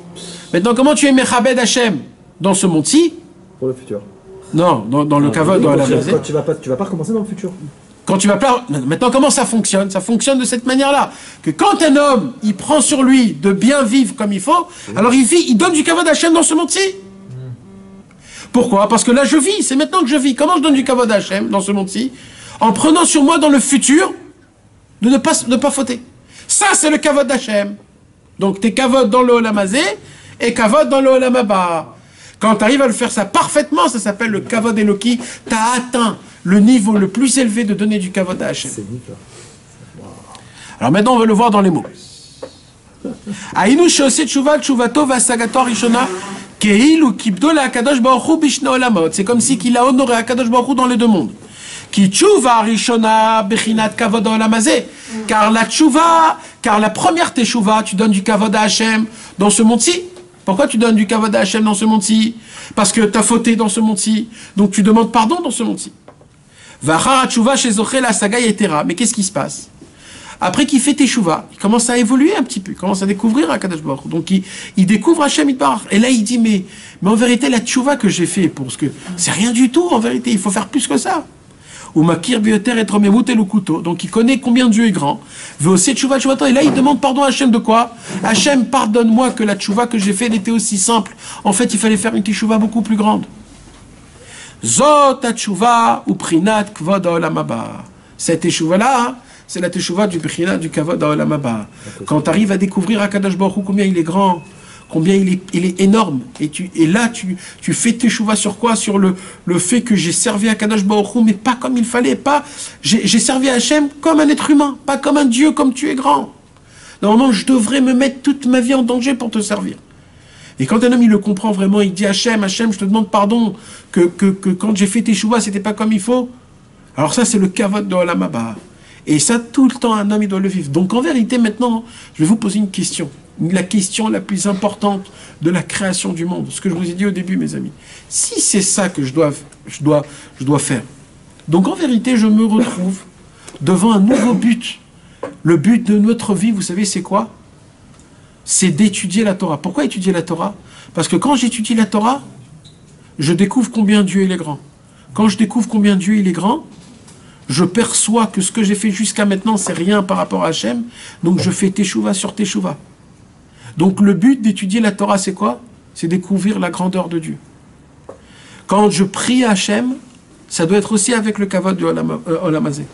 Maintenant, comment tu es Mechabed Hashem dans ce monde-ci? Pour le futur. Non, dans le kavod, dans la Quand tu vas pas recommencer dans le futur. Quand tu vas pas... Maintenant, comment ça fonctionne? Ça fonctionne de cette manière-là. Que quand un homme, il prend sur lui de bien vivre comme il faut, alors il donne du kavod Hashem dans ce monde-ci. Pourquoi? Parce que là, je vis. C'est maintenant que je vis. Comment je donne du kavod Hashem dans ce monde-ci? En prenant sur moi dans le futur de ne pas fauter. Ça, c'est le kavod Hashem. Donc, t'es kavod dans le Olam Hazé et kavod dans le Olam Haba. Quand tu arrives à le faire ça parfaitement, ça s'appelle le kavod Eloki. Tu as atteint le niveau le plus élevé de donner du kavod à Hashem. Alors maintenant, on va le voir dans les mots. Aïnou shosé tshuva tshuvato vasagato rishona keilu kibdo la Akadosh Baruch Hu bishna olamot. C'est comme si qu'il a honoré Akadosh Baruch Hu dans les deux mondes. Ki tshuva rishona bechinat kavod olam hazé. Car la première teshuva, tu donnes du kavod à Hashem dans ce monde-ci. Pourquoi tu donnes du kavod à Hashem dans ce monde-ci? Parce que tu as fauté dans ce monde-ci. Donc tu demandes pardon dans ce monde-ci. Mais qu'est-ce qui se passe? Après qu'il fait teshuva, il commence à évoluer un petit peu, il commence à découvrir Akadosh Baruch Hu. Donc il découvre Hashem Yitbarach. Et là il dit, mais en vérité la teshuva que j'ai fait, pour ce que c'est rien du tout en vérité, il faut faire plus que ça. Ou makir bioter et tromemut et le couteau. Donc il connaît combien Dieu est grand. Veut aussi teshuva teshuvato. Et là il demande pardon à Hashem de quoi? Hashem, pardonne-moi que la teshuva que j'ai fait elle était aussi simple. En fait il fallait faire une teshuva beaucoup plus grande. Zot teshuva ou prinat kvod haolam haba. Cette teshuva là, c'est la teshuva du prinat du kavod haolam haba. Quand tu arrives à découvrir Akadosh Baruch Hu combien il est grand, combien il est énorme, et là tu fais teshuva sur quoi? Sur le fait que j'ai servi à Kadosh Baruch Hu, mais pas comme il fallait, j'ai servi à Hashem comme un être humain, pas comme un Dieu, comme tu es grand. Normalement, je devrais me mettre toute ma vie en danger pour te servir. Et quand un homme il le comprend vraiment, il dit Hashem, je te demande pardon que quand j'ai fait teshuva, c'était pas comme il faut. Alors ça, c'est le kavod de Olam Haba. Et ça, tout le temps, un homme, il doit le vivre. Donc en vérité, maintenant, je vais vous poser une question. La question la plus importante de la création du monde. Ce que je vous ai dit au début, mes amis. Si c'est ça que je dois faire. Donc en vérité, je me retrouve devant un nouveau but. Le but de notre vie, vous savez, c'est quoi? C'est d'étudier la Torah. Pourquoi étudier la Torah? Parce que quand j'étudie la Torah, je découvre combien Dieu il est grand. Quand je découvre combien Dieu il est grand, je perçois que ce que j'ai fait jusqu'à maintenant, c'est rien par rapport à Hachem. Donc je fais teshuva sur teshuva. Donc le but d'étudier la Torah, c'est quoi? C'est découvrir la grandeur de Dieu. Quand je prie à Hachem, ça doit être aussi avec le kavod du Olam Hazé.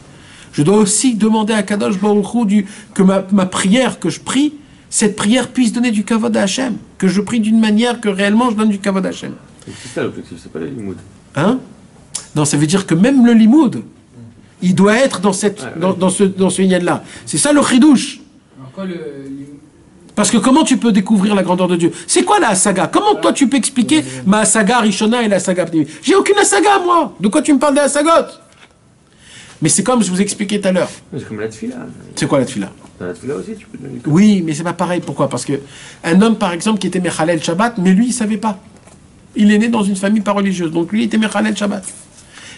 Je dois aussi demander à Kadosh Baruch Hu que ma prière que je prie, cette prière puisse donner du kavod à Hachem. Que je prie d'une manière que réellement je donne du kavod à Hachem. C'est ça l'objectif, c'est pas le limoud. Hein? Non, ça veut dire que même le limoud, il doit être dans ce lien-là. C'est ça le chidouche. Parce que comment tu peux découvrir la grandeur de Dieu? C'est quoi la saga? Comment toi tu peux expliquer ma saga Rishona et la saga Pnimi? J'ai aucune saga moi. De quoi tu me parles de la sagot? Mais c'est comme je vous expliquais tout à l'heure. C'est comme la tfila. C'est quoi la tfila? Dans la tfila aussi, tu peux donner. Oui, mais c'est pas pareil. Pourquoi? Parce que un homme, par exemple, qui était Mechalel Shabbat, mais lui, il savait pas. Il est né dans une famille pas religieuse. Donc lui, il était Mechalel Shabbat.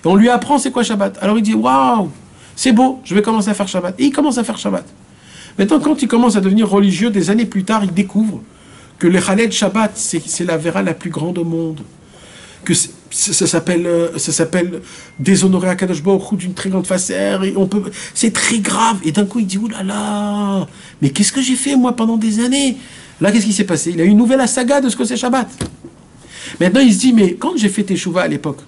Et on lui apprend c'est quoi Shabbat. Alors il dit, waouh, c'est beau, je vais commencer à faire Shabbat. Et il commence à faire Shabbat. Maintenant, quand il commence à devenir religieux, des années plus tard, il découvre que le Halel Shabbat, c'est la vera la plus grande au monde. Que ça s'appelle déshonorer Akadosh Baruch Hu d'une très grande façon. C'est très grave. Et d'un coup, il dit, oulala, mais qu'est-ce que j'ai fait, moi, pendant des années? Là, qu'est-ce qui s'est passé? Il a eu une nouvelle saga de ce que c'est Shabbat. Maintenant, il se dit, mais quand j'ai fait Teshuvah à l'époque,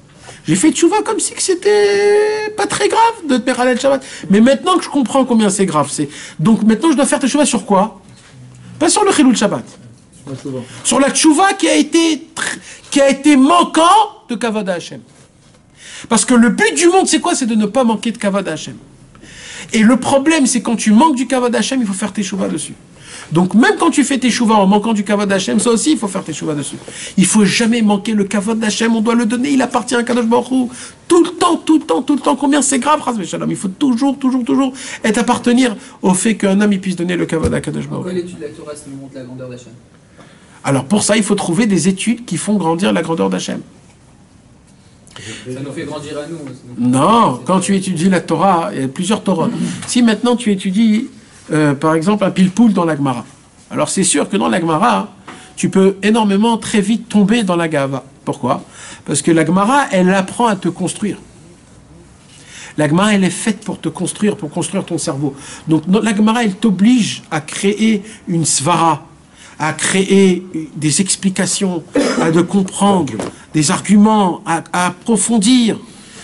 J'ai fait tchouva comme si que c'était pas très grave de te faire Halal Shabbat. Mais maintenant que je comprends combien c'est grave, donc maintenant je dois faire tchouva sur quoi? Pas sur le Chilul Shabbat. Sur la tchouva qui a été manquant de Kavod Hashem. Parce que le but du monde, c'est quoi? C'est de ne pas manquer de Kavod Hashem. Et le problème, c'est quand tu manques du Kavod Hashem, il faut faire tes tchouva dessus. Donc même quand tu fais tes tchouva en manquant du Kavod Hashem, ça aussi, il faut faire tes tchouva dessus. Il faut jamais manquer le Kavod Hashem, on doit le donner, il appartient à Kadosh Baruch Hu. Tout le temps. Combien c'est grave, Chas v'Shalom. Il faut toujours être appartenir au fait qu'un homme il puisse donner le Kavod à Kadosh Baruch Hu. Pourquoi l'étude de la Torah, ça nous montre la grandeur d'Hachem? Alors pour ça, il faut trouver des études qui font grandir la grandeur d'Hachem. Ça nous fait grandir à nous. Non, quand tu étudies la Torah, il y a plusieurs Torahs. Si maintenant tu étudies, par exemple, un pilpoul dans la Gemara, alors c'est sûr que dans la Gemara, tu peux énormément, très vite tomber dans la Gava. Pourquoi? Parce que la Gemara, elle apprend à te construire. La Gemara, elle est faite pour te construire, pour construire ton cerveau. Donc la Gemara, elle t'oblige à créer une svara, à créer des explications, à de comprendre, des arguments, à approfondir.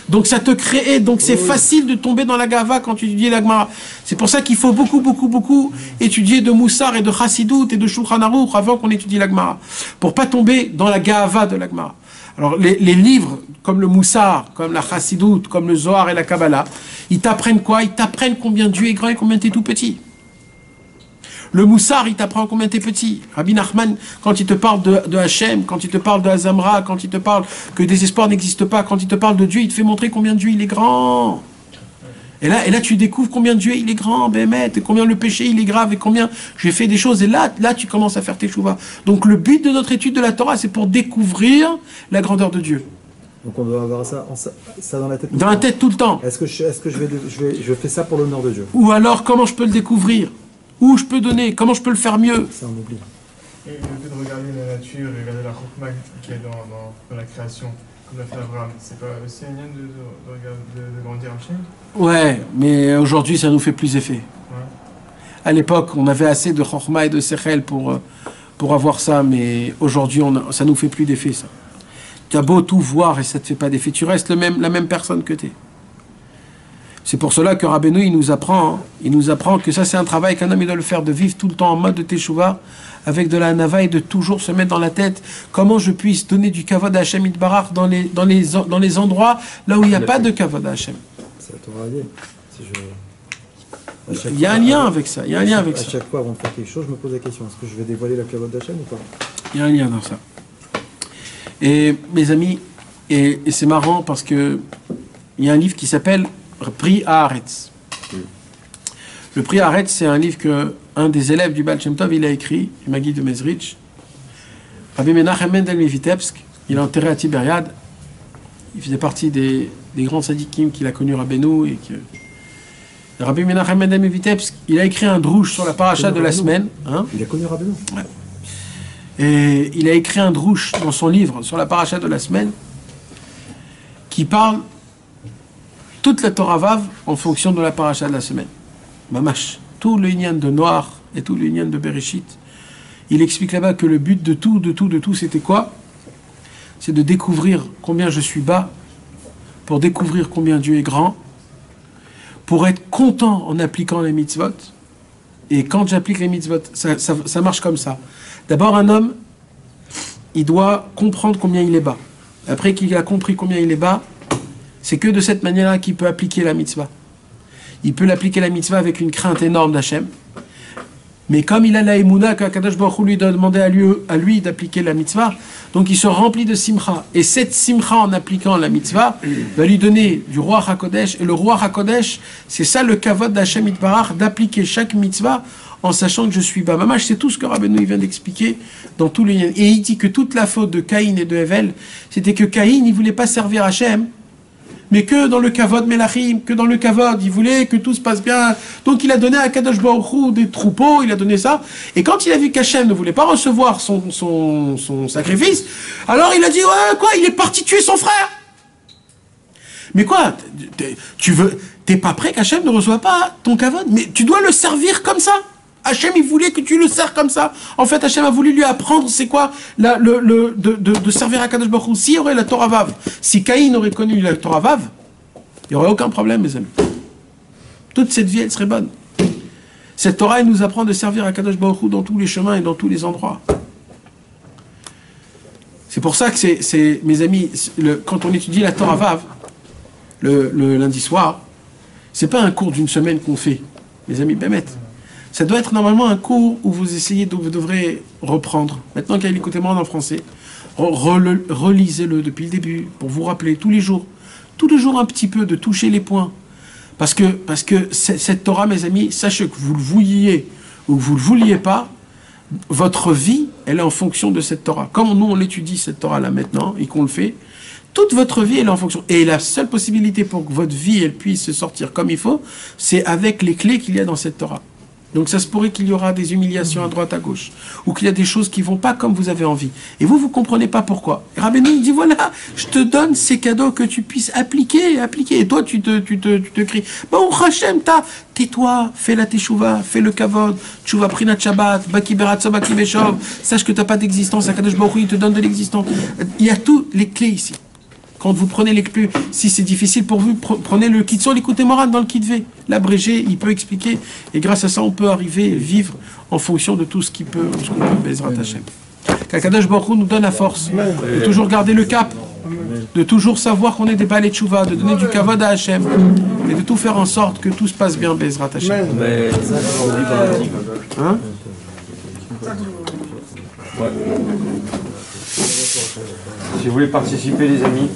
Donc ça te crée, donc c'est facile de tomber dans la gava quand tu étudies la Gemara. C'est pour ça qu'il faut beaucoup étudier de Moussar et de Chassidut et de Shulchan Aruch avant qu'on étudie la Gemara, pour pas tomber dans la gava de la Gemara. Alors les livres comme le Moussar, comme la Chassidut, comme le Zohar et la Kabbalah, ils t'apprennent quoi? Ils t'apprennent combien Dieu est grand et combien tu es tout petit. Le Moussar, il t'apprend combien t'es petit. Rabbi Nachman, quand il te parle de Hachem, quand il te parle de Azamra, quand il te parle que des espoirs n'existent pas, quand il te parle de Dieu, il te fait montrer combien Dieu il est grand. Et là tu découvres combien Dieu il est grand, Bémet, et combien le péché il est grave, et combien j'ai fait des choses. Et là tu commences à faire tes chouvas. Donc le but de notre étude de la Torah, c'est pour découvrir la grandeur de Dieu. Donc on doit avoir ça dans la tête. Dans la tête tout le temps. Est-ce que je fais ça pour l'honneur de Dieu? Ou alors comment je peux le découvrir? Où je peux donner? Comment je peux le faire mieux? Ça, on oublie. Et le fait de regarder la nature et regarder la Chokhmah qui est dans la création, comme l'a fait Abraham, c'est pas aussi un lien de grandir Hachem? Ouais, mais aujourd'hui ça nous fait plus effet. Ouais. À l'époque, on avait assez de Chokhmah et de Sechel pour avoir ça, mais aujourd'hui ça nous fait plus d'effet, ça. Tu as beau tout voir et ça te fait pas d'effet, tu restes la même personne que tu es. C'est pour cela que Rabbeinu, il nous apprend que ça c'est un travail qu'un homme il doit le faire, de vivre tout le temps en mode de Teshuvah, avec de la Hanava, et de toujours se mettre dans la tête comment je puisse donner du Kavod à Hashem Yitbarach dans les endroits là où il n'y a pas de Kavod à Hashem. Ça t'aura aidé. Il y a un lien avec ça. À chaque fois avant de faire quelque chose, je me pose la question, est-ce que je vais dévoiler la Kavod d'Hachem ou pas? Il y a un lien dans ça. Et mes amis, et c'est marrant parce que il y a un livre qui s'appelle Prix Haaretz. Le Prix Haaretz, c'est un livre que un des élèves du Baal Shem Tov, il a écrit, le Maguide de Mezrich. Rabbi Menachem Mendel Mivitebsk, il est enterré à Tibériade. Il faisait partie des grands sadikim qu'il a connus Rabbeinu. Et que Rabbi Menachem Mendel Mivitebsk, il a écrit un drouche sur la paracha de la semaine. Hein? Il a connu Rabbeinu. Ouais. Et il a écrit un drouche dans son livre sur la paracha de la semaine qui parle toute la Torah Vav en fonction de la paracha de la semaine. Mamash, tout le Inyan de Noir et tout le Inyan de Bereshit, il explique là-bas que le but de tout, c'était quoi? C'est de découvrir combien je suis bas, pour découvrir combien Dieu est grand, pour être content en appliquant les mitzvot. Et quand j'applique les mitzvot, ça marche comme ça. D'abord, un homme, il doit comprendre combien il est bas. Après qu'il a compris combien il est bas, c'est que de cette manière-là qu'il peut appliquer la mitzvah. Il peut l'appliquer la mitzvah avec une crainte énorme d'Hachem. Mais comme il a la émouna qu'Akadosh Baruch Hu lui doit demander à lui d'appliquer la mitzvah, donc il se remplit de simcha. Et cette simcha, en appliquant la mitzvah, va lui donner du roi HaKodesh. Et le roi HaKodesh, c'est ça le kavod d'Hachem Yitbarach, d'appliquer chaque mitzvah en sachant que je suis bas. Mamash, c'est tout ce que Rabbeinu vient d'expliquer dans tous les... Et il dit que toute la faute de Caïn et de Hevel, c'était que Caïn, il voulait pas servir Hachem, mais que dans le kavod Melachim, que dans le kavod, il voulait que tout se passe bien. Donc il a donné à Kadosh Baruch Hu des troupeaux, il a donné ça. Et quand il a vu qu'Hachem ne voulait pas recevoir son sacrifice, alors il a dit, ouais, quoi, il est parti tuer son frère. Mais quoi, t'es pas prêt qu'Hachem ne reçoive pas ton kavod? Mais tu dois le servir comme ça. Hachem, il voulait que tu le sers comme ça. En fait, Hachem a voulu lui apprendre, c'est quoi, de servir à Kadosh Baruch Hu. S'il y aurait la Torah Vav, si Caïn aurait connu la Torah Vav, il n'y aurait aucun problème, mes amis. Toute cette vie, elle serait bonne. Cette Torah, elle nous apprend de servir à Kadosh Baruch Hu dans tous les chemins et dans tous les endroits. C'est pour ça que c'est mes amis, quand on étudie la Torah Vav, le lundi soir, c'est pas un cours d'une semaine qu'on fait, mes amis, Bémet. Ça doit être normalement un cours où vous essayez, vous devrez reprendre. Maintenant qu'il y a l'écoutement en français, relisez-le depuis le début pour vous rappeler tous les jours un petit peu, de toucher les points. Parce que cette Torah, mes amis, sachez que vous le vouliez ou que vous le vouliez pas, votre vie, elle est en fonction de cette Torah. Comme nous, on l'étudie, cette Torah-là maintenant, et qu'on le fait, toute votre vie, elle est en fonction. Et la seule possibilité pour que votre vie, elle puisse se sortir comme il faut, c'est avec les clés qu'il y a dans cette Torah. Donc ça se pourrait qu'il y aura des humiliations à droite, à gauche, ou qu'il y a des choses qui vont pas comme vous avez envie. Et vous comprenez pas pourquoi. Et Rabbeinu dit, voilà, je te donne ces cadeaux que tu puisses appliquer. Et toi, tu te cries, bon, Hachem, tais-toi, fais la teshuva, fais le kavod, teshuva prinat shabbat, baki beratza, baki beshov, sache que tu n'as pas d'existence, Akadosh Baruch Hu, il te donne de l'existence. Il y a toutes les clés ici. Quand vous prenez les clés, si c'est difficile pour vous, prenez le Kitzur Likutei Moharan dans le Kitvé. L'abrégé, il peut expliquer. Et grâce à ça, on peut arriver, vivre en fonction de tout ce qu'on peut, Bezrat Hashem. Qu'Akadosh Baruch Hu nous donne la force de toujours garder le cap, de toujours savoir qu'on est des balais de Tchouva, de donner du kavod à Hashem, et de tout faire en sorte que tout se passe bien, Bezrat Hashem. Hein? Si vous voulez participer, les amis,